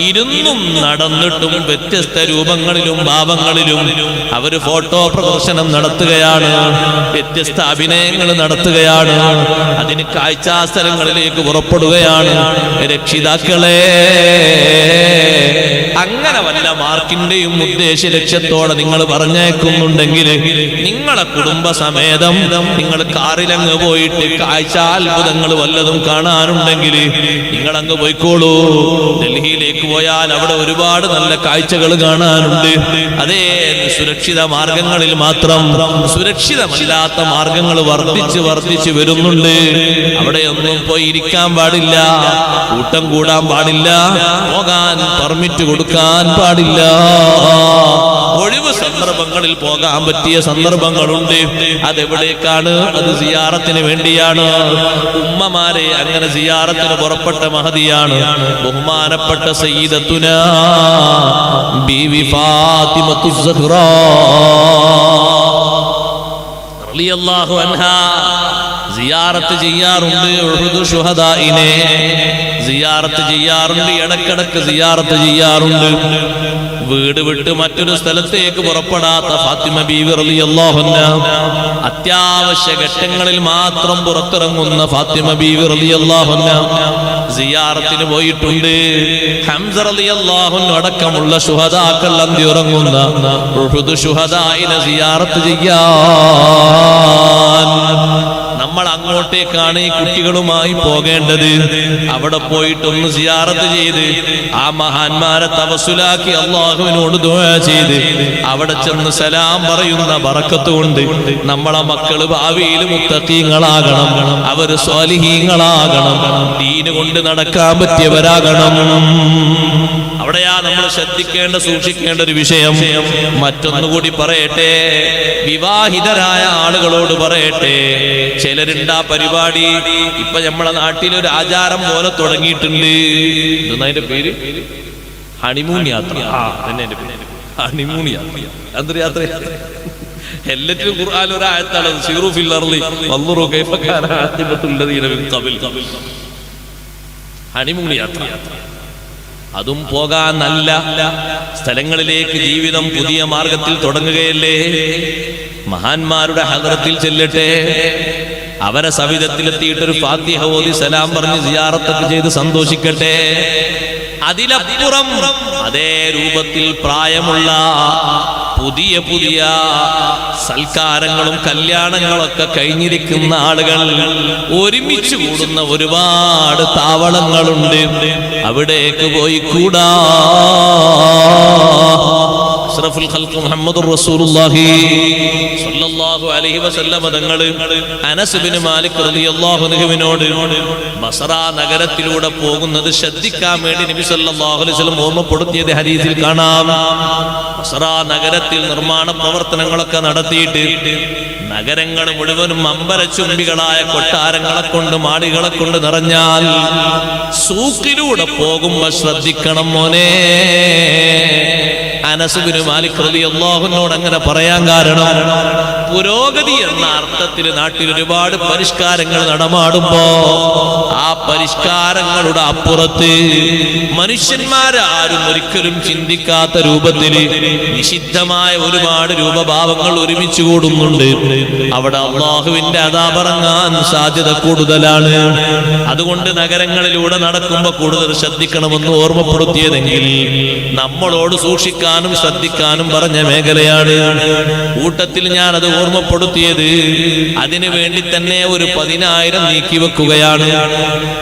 ഇരുന്നും നടന്നിട്ടും വ്യത്യസ്ത രൂപങ്ങളിലും ഭാവങ്ങളിലും അവര് ഫോട്ടോ പ്രദർശനം നടത്തുകയാണ്, വ്യത്യസ്ത അഭിനയങ്ങൾ നടത്തുകയാണ്. അതിന് കാഴ്ചാ സ്ഥലങ്ങളിലേക്ക് പുറപ്പെടുകയാണ്. രക്ഷിതാക്കളെ, അങ്ങനെ വല്ല മാർക്കിന്റെയും ഉദ്ദേശ ലക്ഷ്യത്തോടെ നിങ്ങൾ പറഞ്ഞേക്കുന്നുണ്ടെങ്കിൽ നിങ്ങളെ കുടുംബസമേതം നിങ്ങൾ കാറിലങ്ങ് പോയിട്ട് കാഴ്ച അത്ഭുതങ്ങൾ വല്ലതും കാണാനുണ്ടെങ്കിൽ നിങ്ങളങ്ങ് പോയിക്കോളൂ. ഡൽഹിയിലേക്ക് പോയാൽ അവിടെ ഒരുപാട് നല്ല കാഴ്ചകൾ കാണാനുണ്ട്. അതേ, സുരക്ഷിത മാർഗങ്ങളിൽ മാത്രം സുരക്ഷിതമല്ലാത്ത മാർഗങ്ങൾ വർദ്ധിച്ച് വരുന്നുണ്ട്. അവിടെയൊന്നും പോയി ഇരിക്കാൻ പാടില്ല, കൂട്ടം കൂടാൻ പാടില്ല, പോകാൻ പെർമിറ്റ് കൊടുക്കാൻ പാടില്ല. ഒഴിവ് സന്ദർഭങ്ങളിൽ പോകാൻ പറ്റിയ സന്ദർഭങ്ങളുണ്ട്. അതെവിടേക്കാണ്? അത് സിയാറത്തിന് വേണ്ടിയാണ്. ഉമ്മമാരെ അങ്ങനെ സിയാറത്തിന് പുറപ്പെട്ട മഹദിയാണ് ബഹുമാനപ്പെട്ട സയ്യിദത്തുനാ ബീവി ഫാത്തിമത്തു സഹ്റാ റളിയല്ലാഹു അൻഹാ. സിയാറത്ത് ചെയ്യാറുണ്ട്, ഉഹുദ് ശുഹദാഇനെ സിയാറത്ത് ചെയ്യാറുണ്ട്, ഇടക്കിടക്ക് സിയാറത്ത് ചെയ്യാറുണ്ട്. വീട് വിട്ട് മറ്റൊരു സ്ഥലത്തേക്ക് പുറപ്പെടാത്ത ഫാത്തിമ ബീവി റളിയല്ലാഹു അൻഹാ, അത്യാവശ്യ ഘട്ടങ്ങളിൽ മാത്രം പുറത്തിറങ്ങുന്ന ഫാത്തിമ ബീവി റളിയല്ലാഹു അൻഹാ സിയാറത്തിന് പോയിട്ടുണ്ട്. ഹംസ റളിയല്ലാഹു അൻഹു അടക്കമുള്ള ശുഹദാക്കൾ അന്തിയുറങ്ങുന്ന ഉഹുദ് ശുഹദാഇനെ സിയാറത്ത് ചെയ്യാൻ നമ്മൾ അങ്ങോട്ടേക്കാണ് ഈ കുട്ടികളുമായി പോകേണ്ടത്. അവിടെ പോയിട്ടൊന്ന് സിയാറത്ത് ചെയ്ത് ആ മഹാന്മാരെ തവസ്സുലാക്കി അല്ലാഹുവിനോട് ദുആ ചെയ്ത് അവിടെ ചെന്ന് സലാം പറയുന്ന ബറക്കത്ത് കൊണ്ട് നമ്മളെ മക്കള് ഭാവിയിൽ മുത്തഖീങ്ങളാകണം, അവര് സ്വാലിഹീങ്ങളാകണം, ദീന് കൊണ്ട് നടക്കാൻ പറ്റിയവരാകണം. അവിടെയാ നമ്മൾ ശ്രദ്ധിക്കേണ്ട, സൂക്ഷിക്കേണ്ട ഒരു വിഷയം. മറ്റൊന്നുകൂടി പറയട്ടെ, വിവാഹിതരായ ആളുകളോട് പറയട്ടെ, ചിലരുണ്ടാ പരിപാടി ഇപ്പൊ നമ്മളെ നാട്ടിലൊരു ആചാരം പോലെ തുടങ്ങിയിട്ടുണ്ട്. അതിന്റെ പേര് ഹണിമൂൺ യാത്ര. ഹണിമൂൺ യാത്ര, എന്തൊരു യാത്ര? എല്ലാറ്റിലും ഖുർആനിൽ ഒരു ആയത്താണ്, സീറു ഫിൽ അർളി വൻദുറു കൈഫ കാന ആഖിബത്തുൽ ലദീന മിൻ ഖബൽ. ഹണിമൂൺ യാത്ര. അതും പോകാൻ നല്ല സ്ഥലങ്ങളിലേക്ക് ജീവിതം പുതിയ മാർഗത്തിൽ തുടങ്ങുകയല്ലേ. മഹാന്മാരുടെ ഹദ്റത്തിൽ ചെല്ലട്ടെ, അവരെ സവിധത്തിലെത്തിയിട്ടൊരു ഫാത്തിഹ ഓതി സലാം പറഞ്ഞ് സിയാറത്തൊക്കെ ചെയ്ത് സന്തോഷിക്കട്ടെ. അതിലപ്പുറം അതേ രൂപത്തിൽ പ്രായമുള്ള പുതിയ പുതിയ സൽക്കാരങ്ങളും കല്യാണങ്ങളൊക്കെ കഴിഞ്ഞിരിക്കുന്ന ആളുകൾ ഒരുമിച്ച് കൂടുന്ന ഒരുപാട് താവളങ്ങളുണ്ട്. അവിടേക്ക് പോയി കൂടാ. അഷ്റഫുൽ ഖൽഖ് മുഹമ്മദുർ റസൂലുള്ളാഹി സ്വല്ലല്ലാഹു അലൈഹി വസല്ലം തങ്ങൾ അനസ് ഇബ്നു മാലിക് റളിയല്ലാഹു അൻഹുവിനോട് ബസറ നഗരത്തിലൂടെ പോകുന്നത് ശ്രദ്ധിക്കാൻ വേണ്ടി നബി സല്ലല്ലാഹു അലൈഹി വസല്ലം ഓർമ്മപ്പെടുത്തിയത് ഹദീസിൽ കാണാം. ബസറ നഗരത്തിൽ നിർമ്മാണ പ്രവർത്തനങ്ങളൊക്കെ നടത്തിയിട്ട് നഗരങ്ങൾ മുഴുവനും അമ്പരച്ചുംബികളായ കൊട്ടാരങ്ങളെ കൊണ്ട് മാളികളെ കൊണ്ട് നിറഞ്ഞാൽ സൂക്കിലൂടെ പോകുമ്പോ ശ്രദ്ധിക്കണം മോനെ. അനസ് ഇബ്നു മാലിക് റളിയല്ലാഹു അൻഹുവോട് അങ്ങനെ പറയാൻ കാരണം പുരോഗതി എന്ന അർത്ഥത്തിൽ നാട്ടിൽ ഒരുപാട് പരിഷ്കാരങ്ങൾ നടമാടുമ്പോ ആ പരിഷ്കാരങ്ങളുടെ അപ്പുറത്ത് മനുഷ്യന്മാരാരും ഒരിക്കലും ചിന്തിക്കാത്ത രൂപത്തിൽ നിഷിദ്ധമായ ഒരുപാട് രൂപഭാവങ്ങൾ ഒരുമിച്ച് കൂടുന്നുണ്ട്. അവിടെ അല്ലാഹുവിന്റെ അദാബ് ഇറങ്ങാൻ സാധ്യത കൂടുതലാണ്. അതുകൊണ്ട് നഗരങ്ങളിലൂടെ നടക്കുമ്പോ കൂടുതൽ ശ്രദ്ധിക്കണമെന്ന് ഓർമ്മപ്പെടുത്തിയതെങ്കിൽ നമ്മളോട് സൂക്ഷിക്കാനും ശ്രദ്ധിക്കാനും പറഞ്ഞ മേഖലയാണ്. കൂട്ടത്തിൽ ഞാൻ അത് ഓർമ്മപ്പെടുത്തിയത് അതിനു വേണ്ടി തന്നെ ഒരു 10,000 നീക്കി വെക്കുകയാണ്.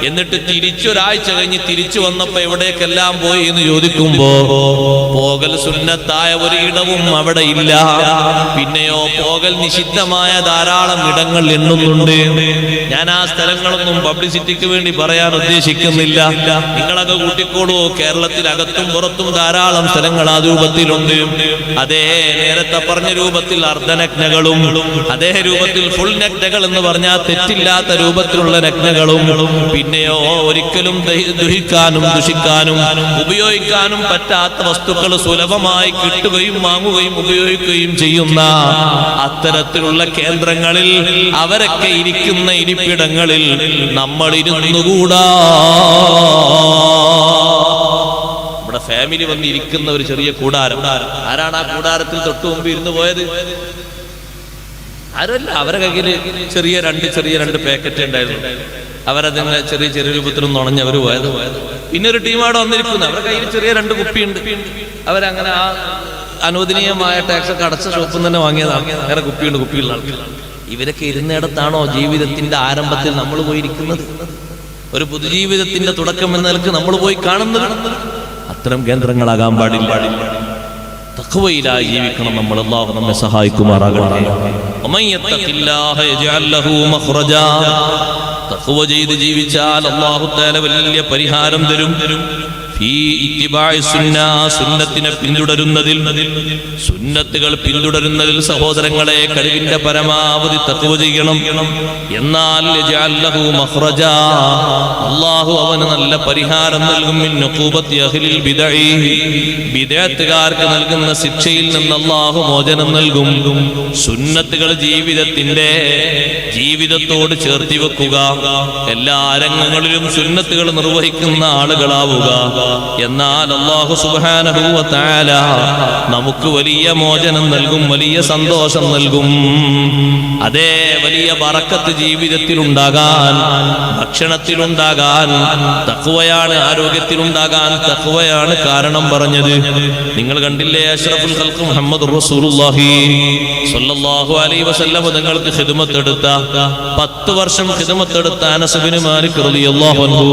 എന്നിട്ട് തിരിച്ചൊരാഴ്ച കഴിഞ്ഞ് തിരിച്ചു വന്നപ്പോ എവിടേക്കെല്ലാം പോയി എന്ന് ചോദിക്കുമ്പോ പോകൽ സുന്നത്തായ ഒരു ഇടവും അവിടെ ഇല്ല. പിന്നെയോ പോകൽ നിഷിദ്ധമായ ധാരാളം ഇടങ്ങൾ എണ്ണുന്നുണ്ട്. ഞാൻ ആ സ്ഥലങ്ങളൊന്നും പബ്ലിസിറ്റിക്ക് വേണ്ടി പറയാൻ ഉദ്ദേശിക്കുന്നില്ല. നിങ്ങളൊക്കെ കൂട്ടിക്കോളൂ. കേരളത്തിലകത്തും പുറത്തും ധാരാളം സ്ഥലങ്ങൾ ആ രൂപത്തിലുണ്ട്. അതേ നേരത്തെ പറഞ്ഞ രൂപത്തിൽ അർദ്ധനഗ്നകളും അതേ രൂപത്തിൽ ഫുൾ നഗ്നകൾ എന്ന് പറഞ്ഞാൽ തെറ്റില്ലാത്ത രൂപത്തിലുള്ള നഗ്നകളും പിന്നെയോ ഒരിക്കലും ദുഹിക്കാനും ദുഷിക്കാനും ഉപയോഗിക്കാനും പറ്റാത്ത വസ്തുക്കൾ സുലഭമായി കിട്ടുകയും വാങ്ങുകയും ഉപയോഗിക്കുകയും ചെയ്യുന്ന അത്തരത്തിലുള്ള കേന്ദ്രങ്ങളിൽ അവരൊക്കെ ഇരിക്കുന്ന ഇരിപ്പിടങ്ങളിൽ നമ്മൾ ഇരുന്നുകൂടാ. നമ്മുടെ ഫാമിലി വന്ന് ഇരിക്കുന്ന ഒരു ചെറിയ കൂടാരം. ആരാണ് ആ കൂടാരത്തിൽ തൊട്ടു മുമ്പ് ഇരുന്ന് പോയത്? ആരല്ല. അവരെ കയ്യിൽ ചെറിയ രണ്ട് പാക്കറ്റ് ഉണ്ടായിരുന്നു. അവരതിനെ ചെറിയ ചെറിയ രൂപത്തിലും നുണഞ്ഞവർ പോയത്. പിന്നെ ഒരു ടീമാടെ വന്നിരിക്കുന്നു. അവരുടെ കയ്യിൽ ചെറിയ 2 കുപ്പിയുണ്ട്. അവരങ്ങനെ ആ അനുവദനീയമായ ടാക്സ് ഒക്കെ അടച്ച ഷോപ്പിൽ തന്നെ വാങ്ങിയതാണ്. വേറെ കുപ്പിയുണ്ട്. കുപ്പിയുള്ള ആൾക്കാർ ഇവരൊക്കെ ഇരുന്നിടത്താണോ ജീവിതത്തിന്റെ ആരംഭത്തിൽ നമ്മൾ പോയിരിക്കുന്നത്? ഒരു പുതുജീവിതത്തിന്റെ തുടക്കം എന്ന നിലക്ക് നമ്മൾ പോയി കാണുന്നത്? അത്തരം കേന്ദ്രങ്ങളാകാൻ പാടില്ല. തഖ്വയിലായി ജീവിക്കണം നമ്മൾ. അല്ലാഹു നമ്മെ സഹായിക്കുമാറാകട്ടെ. വമൻ യത്തഖില്ലാഹ യജ്അൽ ലഹു മഖ്റജാ. തഖ്വ ചെയ്ത് ജീവിച്ചാൽ അല്ലാഹു തആല വലിയ പരിഹാരം തരും. ഫീ ഇത്തിബാഇ സുന്ന. സുന്നത്തിനെ പിന്തുടരുന്നതിൽ, സുന്നത്തുകൾ പിന്തുടരുന്നതിൽ സഹോദരങ്ങളെ കഴിവിന്റെ പരമാവധി തഖ്വ ചെയ്യണം. എന്നാൽ യജ്അൽ ലഹു മഖ്റജാ. അല്ലാഹു അവന് നല്ല പരിഹാരം നൽകും. മിൻ ഉഖൂബത്തി അഹ്ലിൽ ബിദ്അഇ. ബിദ്അത്തുകാർക്ക് നൽകുന്ന ശിക്ഷയിൽ നിന്ന് അല്ലാഹു മോചനം നൽകും. സുന്നത്തുകൾ ജീവിതത്തോട് ചേർത്തി വെക്കുക. എല്ലാ രംഗങ്ങളിലും സുന്നത്തുകൾ നിർവഹിക്കുന്ന ആളുകളാവുക. എന്നാൽ അല്ലാഹു സുബ്ഹാനഹു വ തആല നമുക്ക് വലിയ മോചനം നൽകും, വലിയ സന്തോഷം നൽകും. അതേ വലിയ ബറക്കത്ത് ജീവിതത്തിലുണ്ടാകാൻ, ഭക്ഷണത്തിലുണ്ടാകാൻ തഖ്വയാണ്, ആരോഗ്യത്തിലുണ്ടാകാൻ തഖ്വയാണ് കാരണം പറഞ്ഞത്. നിങ്ങൾ കണ്ടില്ലേ അഷ്റഫുൽ ഖൽഖ് മുഹമ്മദുർ റസൂലുള്ളാഹി സ്വല്ലല്ലാഹു അലൈഹി വസല്ലം തങ്ങൾക്ക് ഖിദ്മത്ത് എടുത്ത 10 വർഷം ഖിദ്മത്ത് എടുത്ത അനസ് ഇബ്നു മാലിക് റളിയല്ലാഹു അൻഹു.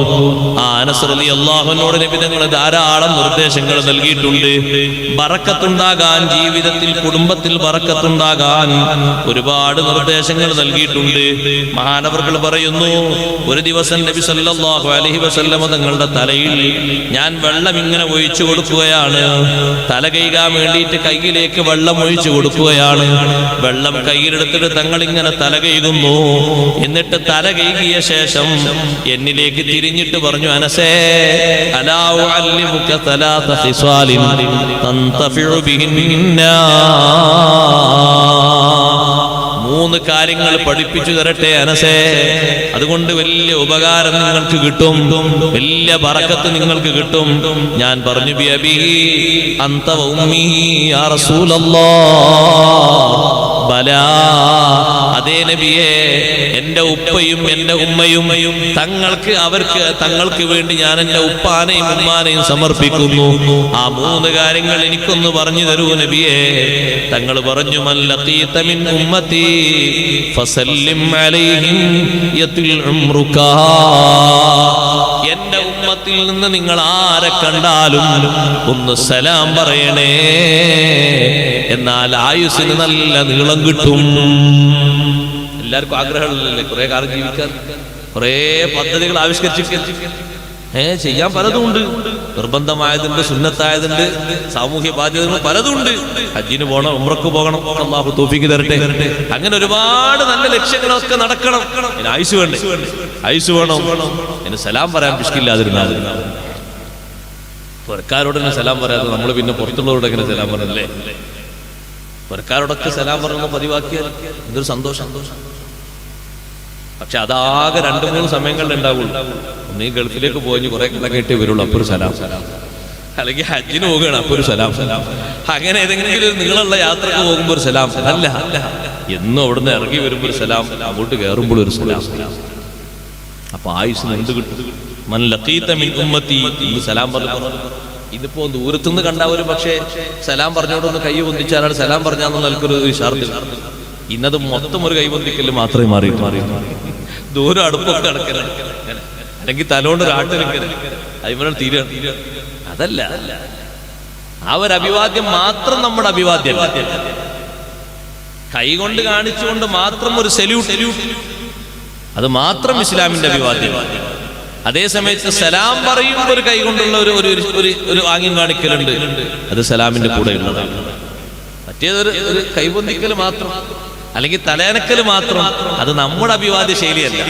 ആ അനസ് റളിയല്ലാഹു അൻഹുവിനോട് നബി തങ്ങൾ ധാരാളം നിർദ്ദേശങ്ങൾ നൽകിയിട്ടുണ്ട്. ബറക്കത്തുണ്ടാകാൻ, ജീവിതത്തിൽ കുടുംബത്തിൽ ബറക്കത്തുണ്ടാകാൻ ഒരുപാട് നിർദ്ദേശങ്ങൾ നൽകിയിട്ടുണ്ട്. മഹാനവർകൾ പറയുന്നു, ഒരു ദിവസം നബി സല്ലല്ലാഹു അലൈഹി വസല്ലം തങ്ങളുടെ തലയിൽ ഞാൻ വെള്ളം ഇങ്ങനെ ഒഴിച്ചു കൊടുക്കുകയാണ്. തല കഴുകാൻ വേണ്ടിയിട്ട് കയ്യിലേക്ക് വെള്ളം ഒഴിച്ചു കൊടുക്കുകയാണ്. വെള്ളം കയ്യിലെടുത്തിട്ട് തങ്ങൾ ഇങ്ങനെ തല കഴുകുന്നു. എന്നിട്ട് തല കഴുകിയ ശേഷം എന്നിലേക്ക് തിരിഞ്ഞിട്ട് പറഞ്ഞു, അനസേ അലാ ഉഅല്ലിമുക തലാത ഖിസാലിൻ തൻതഫിഉ ബിഹിന്ന. 3 കാര്യങ്ങൾ പഠിപ്പിച്ചു തരട്ടെ അനസേ. അതുകൊണ്ട് വലിയ ഉപകാരം നിങ്ങൾക്ക് കിട്ടും, വലിയ ബറക്കത്ത് നിങ്ങൾക്ക് കിട്ടും. ഞാൻ പറഞ്ഞു, ബി അബീ അൻത വ ഉമ്മീ യാ റസൂലല്ലാഹ്. ബലാ, അതേ നബിയേ, എന്റെ ഉപ്പയും എന്റെ ഉമ്മയും തങ്ങൾക്ക് വേണ്ടി ഞാൻ എന്റെ ഉപ്പാനെയും ഉമ്മാനെയും സമർപ്പിക്കുന്നു. ആ 3 കാര്യങ്ങൾ എനിക്കൊന്ന് പറഞ്ഞു തരൂ നബിയേ. തങ്ങൾ പറഞ്ഞു, മൻ ലഖീത മിൻ ഉമ്മത്തി ഫസല്ലിം അലൈഹിം യതിൽ ഉംറുക. എന്റെ ഉമ്മത്തിൽ നിന്ന് നിങ്ങൾ ആരെ കണ്ടാലും ഒന്ന് സലാം പറയണേ, എന്നാൽ ആയുസ്സിന് നല്ല നീളം കിട്ടും. എല്ലാവർക്കും ആഗ്രഹമുള്ളല്ലേ കുറെ കാലം ജീവിക്കാൻ, കുറെ പദ്ധതികൾ ആവിഷ്കരിച്ചിട്ട് ചെയ്യാൻ പലതുമുണ്ട്. നിർബന്ധമായതുണ്ട്, സുന്നത്തായതുണ്ട്, സാമൂഹ്യ ബാധ്യതകൾ പലതുമുണ്ട്. ഹജ്ജിന് പോകണം, ഉംറക്ക് പോകണം, അല്ലാഹു തൗഫീഖ് തരട്ടെ. അങ്ങനെ ഒരുപാട് നല്ല ലക്ഷ്യങ്ങളൊക്കെ നടക്കണം. ആയുസ് വേണ്ടേ? ആയുസ് വേണം. എന്നെ സലാം പറയാൻ പിശുക്കില്ലാതിരുന്നാൽ പുറക്കാരോട് തന്നെ സലാം പറയാതെ നമ്മൾ പിന്നെ പുറത്തുള്ളവരോട് എങ്ങനെ സലാം പറഞ്ഞല്ലേ? പുറക്കാരോടൊക്കെ സലാം പറഞ്ഞ പതിവാക്കിയാൽ എന്തൊരു സന്തോഷം. പക്ഷെ അതാകെ 2-3 സമയങ്ങളിൽ ഉണ്ടാവുള്ളൂ. ഒന്നീ ഗൾഫിലേക്ക് പോയി കുറെ കിടക്കേണ്ടി വരുള്ളൂ, അപ്പോൾ ഒരു സലാം. അല്ലെങ്കിൽ ഹജ്ജിന് പോവുകയാണ്, അപ്പോൾ ഒരു സലാം. അങ്ങനെ ഏതെങ്കിലും നീളമുള്ള യാത്രക്ക് പോകുമ്പോൾ ഒരു സലാം. അല്ല, എന്നും അവിടുന്ന് ഇറങ്ങി വരുമ്പോൾ ഒരു സലാം, അങ്ങോട്ട് കയറുമ്പോൾ ഒരു സലാം. അപ്പൊ ആയുസ്സിന് എന്ത് കിട്ടും? മൻ ലഖീത മിൻ ഉമ്മത്തി, സലാം പറഞ്ഞു. ഇതിപ്പോ ദൂരത്തുനിന്ന് കണ്ടാവരും, പക്ഷേ സലാം പറഞ്ഞോടൊന്ന് കൈ പൊന്തിച്ചാലാണ് സലാം പറഞ്ഞാന്ന് നൽകൊരു ഷാർട്ട്. ഇന്നത് മൊത്തം ഒരു കൈബന്ധിക്കല് മാത്രമേ മാറി ദൂരം അടുപ്പൊക്കെ അടക്കല, അല്ലെങ്കിൽ തലോണ്ട് ഒരാട്ടിരിക്കല് അതിമനാണ് തീരെ. അതല്ല, ആ ഒരു അഭിവാദ്യം മാത്രം നമ്മുടെ അഭിവാദ്യം. കൈകൊണ്ട് കാണിച്ചുകൊണ്ട് മാത്രം ഒരു സല്യൂട്ട്, അത് മാത്രം ഇസ്ലാമിന്റെ അഭിവാദ്യം. അതേ സമയത്ത് സലാം പറയുമ്പോൾ ഒരു കൈകൊണ്ടുള്ള ഒരു ആംഗ്യം കാണിക്കലുണ്ട്, അത് സലാമിന്റെ കൂടെ ഉള്ളതാണ്. മറ്റേതൊരു കൈബന്ധിക്കൽ മാത്രം, അല്ലെങ്കിൽ തലയനക്കൽ മാത്രം, അത് നമ്മുടെ അഭിവാദ്യ ശൈലിയല്ല.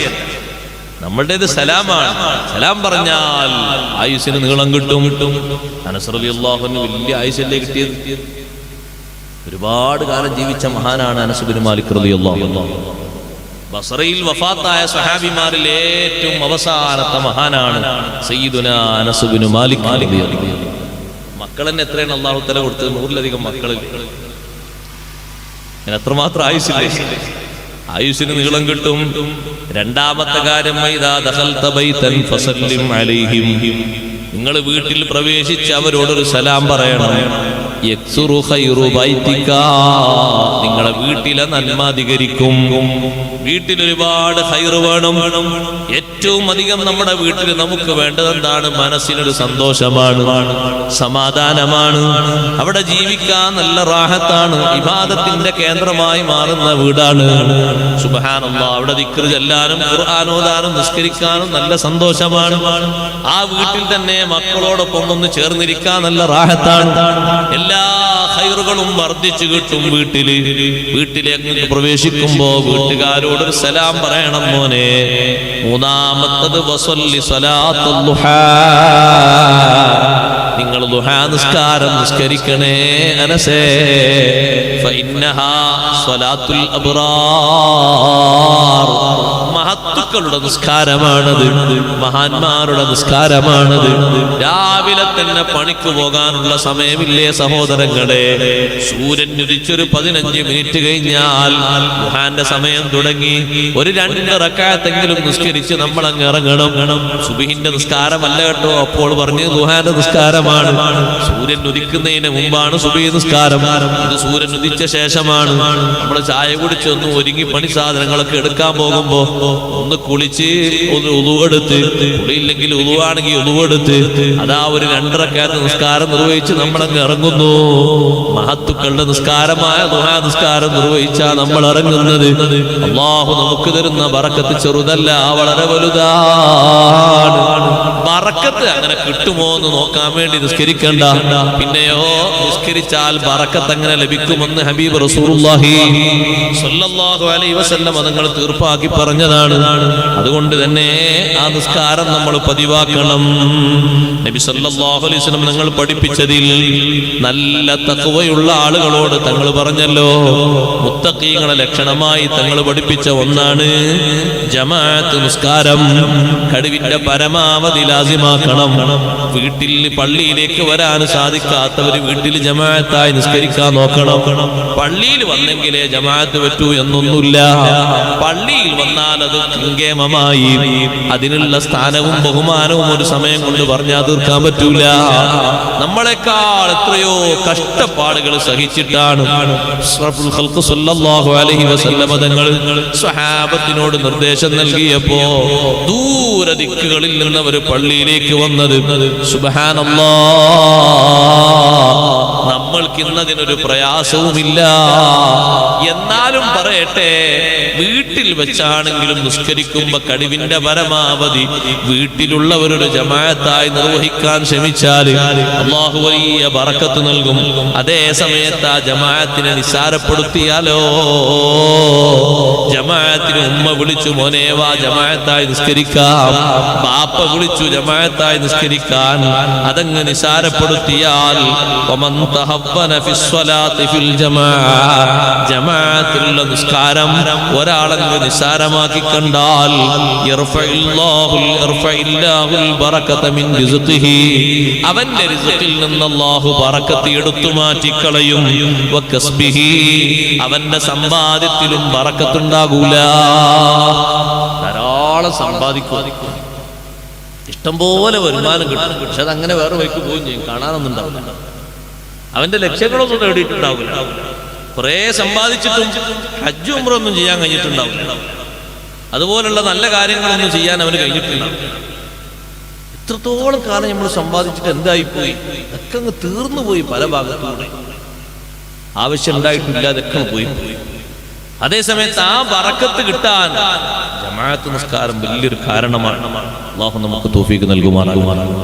നമ്മളുടേത് സലാമാണ്. സലാം പറഞ്ഞാൽ ആയുസ്സിന് നീളം കിട്ടും. അനസ് റളിയല്ലാഹു അൻഹു വലിയ ആയുസ്സല്ലേ കിട്ടിയത്. ഒരുപാട് കാലം ജീവിച്ച മഹാനാണ് അനസ് ബിൻ മാലിക് റളിയല്ലാഹു അൻഹു. ബസറയിൽ വഫാത്തായ സഹാബിമാരിൽ ഏറ്റവും അവസാനത്തെ മഹാനാണ് സയ്യിദുനാ അനസ് ബിൻ മാലിക് റളിയല്ലാഹു അൻഹു. മക്കൾ തന്നെ എത്രയാണ് അല്ലാഹു തആല കൊടുത്തത്? 100-ലധികം മക്കൾ. എത്രമാത്രം ആയുസ്സില്ലേ? ആയുസ്സിന് നീളം കിട്ടും. രണ്ടാമത്തെ കാര്യം, നിങ്ങൾ വീട്ടിൽ പ്രവേശിച്ച് അവരോടൊരു സലാം പറയണം. നിങ്ങളെ വീട്ടിലെ നന്മ അധികരിക്കും. വീട്ടിൽ ഒരുപാട് ഖൈർ വേണം. ഏറ്റവും അധികം നമ്മുടെ വീട്ടിൽ നമുക്ക് വേണ്ടത് എന്താണ്? മനസ്സിനൊരു സന്തോഷമാണ്, സമാധാനമാണ്. അവിടെ ജീവിക്കാൻ നല്ല റാഹത്താണ്. ഇബാദത്തിന്റെ കേന്ദ്രമായി മാറുന്ന വീടാണ്. സുബ്ഹാനല്ലാഹ്, അവിടെ ദിക്ർ ചൊല്ലാനും ഖുർആൻ ഓതാനും നിസ്കരിക്കാനും നല്ല സന്തോഷമാണ്. ആ വീട്ടിൽ തന്നെ മക്കളോടൊപ്പം ഒന്ന് ചേർന്നിരിക്കാൻ നല്ല റാഹത്താണ്. എല്ലാ ഖൈറുകളും വർദ്ധിച്ചു കിട്ടും വീട്ടിലേക്ക് പ്രവേശിക്കുമ്പോ വീട്ടുകാരോടൊരു സലാം പറയണം മോനെ. മൂന്നാമത്തത് വസല്ലി സ്വലാത്തുൽ ദുഹാ, നിങ്ങൾ ദുഹാ നിസ്കാരം നിസ്കരിക്കണേ അനസേ. ഫഇന്നഹാ സ്വലാത്തുൽ അബ്റാർ, മഹത്തുക്കളുടെ നിസ്കാരമാണത്, മഹാന്മാരുടെ നിസ്കാരമാണത്. രാവിലെ തന്നെ പണിക്ക് പോകാനുള്ള സമയമില്ലേ സഹോദരങ്ങളെ? സൂര്യൻ ഉദിച്ചൊരു 15 മിനിറ്റ് കഴിഞ്ഞാൽ ദുഹാന്റെ സമയം തുടങ്ങി. ഒരു 2 റക്അത്തെങ്കിലും നിസ്കരിച്ച് നമ്മൾ അങ്ങ് ഇറങ്ങണം. സുബ്ഹിന്റെ നിസ്കാരമല്ല കേട്ടോ, അപ്പോൾ പറഞ്ഞു ദുഹാന്റെ നിസ്കാരമാണ്. സൂര്യൻ ഉദിക്കുന്നതിന് മുമ്പാണ് സുബ്ഹി നിസ്കാരം. ഇത് സൂര്യൻ ഉദിച്ച ശേഷമാണ്. നമ്മൾ ചായ കുടിച്ചൊന്ന് ഒരുങ്ങി പണി സാധനങ്ങളൊക്കെ എടുക്കാൻ പോകുമ്പോ ഒന്ന് കുളിച്ച് ഒന്ന് ഉളുവെടുത്ത്, കുളിയില്ലെങ്കിൽ ഉളുവാണെങ്കിൽ ഉളുവെടുത്ത് അതാ ഒരു 2 റക്അത്ത് നിസ്കാരം നിർവഹിച്ച് നമ്മളങ്ങ് ഇറങ്ങുന്നു. മഹത്തുക്കളുടെ നിസ്കാരമായ ദുഹാ നിസ്കാരം നിർവഹിച്ചാ നമ്മൾ ഇറങ്ങുന്നത്. അല്ലാഹു നമുക്ക് തരുന്ന ബറക്കത്ത് ചെറുതല്ല, വളരെ വലുതാണ്. ബറക്കത്ത് അങ്ങനെ കിട്ടുമോ എന്ന് നോക്കാൻ വേണ്ടി നിസ്കരിക്കണ്ട. പിന്നെയോ നിസ്കരിച്ചാൽ ബറക്കത്ത് അങ്ങനെ ലഭിക്കുമെന്ന് ഹബീബ് റസൂലുള്ളാഹി സ്വല്ലല്ലാഹു അലൈഹി വസല്ലം തങ്ങൾ തീർപ്പാക്കി പറഞ്ഞതാണ്. അതുകൊണ്ട് തന്നെ ആ നിസ്കാരം നമ്മൾ പതിവാക്കണം. നബി സല്ലല്ലാഹു അലൈഹി വസല്ലം തങ്ങൾ പഠിപ്പിച്ചതിൽ നല്ല തഖ്വയുള്ള ആളുകളോട് തങ്ങൾ പറഞ്ഞല്ലോ, മുത്തഖീങ്ങളുടെ ലക്ഷണമായി തങ്ങൾ പഠിപ്പിച്ച ഒന്നാണ് ജമാഅത്ത് നിസ്കാരം. കഴിവിന്റെ പരമാവധി ലാസിമാക്കണം. വീട്ടിൽ പള്ളി പള്ളിയിലേക്ക് വരാൻ സാധിക്കാത്തവർ വീട്ടിൽ ജമാഅത്തായി നിസ്കരിക്കാൻ നോക്കണം. പള്ളിയിൽ വന്നെങ്കിലേ ജമാഅത്ത് പറ്റൂ എന്നൊന്നുമില്ല. പള്ളിയിൽ വന്നാൽ അത് കങ്കേമമായി അതിനുള്ള സ്ഥാനവും ബഹുമാനവും ഒരു സമയം കൊണ്ട് പറഞ്ഞാൽ തീർക്കാൻ പറ്റൂല. നമ്മളെക്കാൾ എത്രയോ കഷ്ടപ്പാടുകൾ സഹിച്ചിട്ടാണ് അഷ്റഫുൽ ഖൽഖ് സ്വല്ലല്ലാഹു അലൈഹി വസല്ലം തങ്ങൾ സ്വഹാബത്തിനോട് നിർദ്ദേശം നൽകിയപ്പോ ദൂര ദിക്കുകളിൽ നിന്ന് ഒരു പള്ളിയിലേക്ക് വന്നത്. സുബ്ഹാനല്ലാഹ്, നമ്മൾക്ക് ഇന്നതിനൊരു പ്രയാസവുമില്ല. എന്നാലും പറയട്ടെ, വീട്ടിൽ വെച്ചാണെങ്കിലും നിസ്കരിക്കുമ്പോ കഴിവിന്റെ പരമാവധി വീട്ടിലുള്ളവരുടെ ജമാഅത്തായി നിർവഹിക്കാൻ ശ്രമിച്ചാൽ അല്ലാഹു വലിയ ബറക്കത്ത് നൽകും. അതേ സമയത്ത് ആ ജമാഅത്തിനെ നിസ്സാരപ്പെടുത്തിയാലോ, ജമാഅത്തിന് ഉമ്മ വിളിച്ചു മോനെ വാ ജമാഅത്തായി നിസ്കരിക്കാം, ബാപ്പ വിളിച്ചു ജമാഅത്തായി നിസ്കരിക്കാൻ, അതങ്ങ് നിസ്സാരപ്പെടുത്തിയാൽ ജമാഅത്തിലുള്ള നിസ്കാരം ഒരാളങ്ങ് നിസ്സാരമാക്കി കണ്ടാൽ അവന്റെ റിസ്ഖിൽ നിന്ന് അല്ലാഹു ബറക്കത്ത് എടുത്തു മാറ്റിക്കളയും. അവന്റെ സമ്പാദ്യത്തിലും ബറക്കത്തുണ്ടാകൂല. ധാരാളം സമ്പാദിക്കും, ഇഷ്ടംപോലെ വരുമാനം കിട്ടും, പക്ഷെ അതങ്ങനെ വേറെ വഴിക്ക് പോവുകയും ചെയ്യും, കാണാനൊന്നും ഉണ്ടാവില്ല. അവന്റെ ലക്ഷ്യങ്ങളൊന്നും നേടിയിട്ടുണ്ടാവില്ല. കുറെ സമ്പാദിച്ചിട്ടും ഹജ്ജ് ഉംറ ഒന്നും ചെയ്യാൻ കഴിഞ്ഞിട്ടുണ്ടാവില്ല. അതുപോലുള്ള നല്ല കാര്യങ്ങളൊന്നും ചെയ്യാൻ അവന് കഴിഞ്ഞിട്ടുണ്ടാവില്ല. ഇത്രത്തോളം കാലം നമ്മൾ സമ്പാദിച്ചിട്ട് എന്തായിപ്പോയി? അതൊക്കെ അങ്ങ് തീർന്നു പോയി. പല ഭാഗത്തൂടെ ആവശ്യം ഉണ്ടായിട്ടില്ല, അതൊക്കെ പോയി. അതേസമയത്ത് ആ ബറക്കത്ത് കിട്ടാൻ ജമാഅത്ത് നിസ്കാരം വലിയൊരു കാരണമാണ്. അല്ലാഹു നമുക്ക് തൗഫീഖ് നൽകുമാറാകുമാറാകും.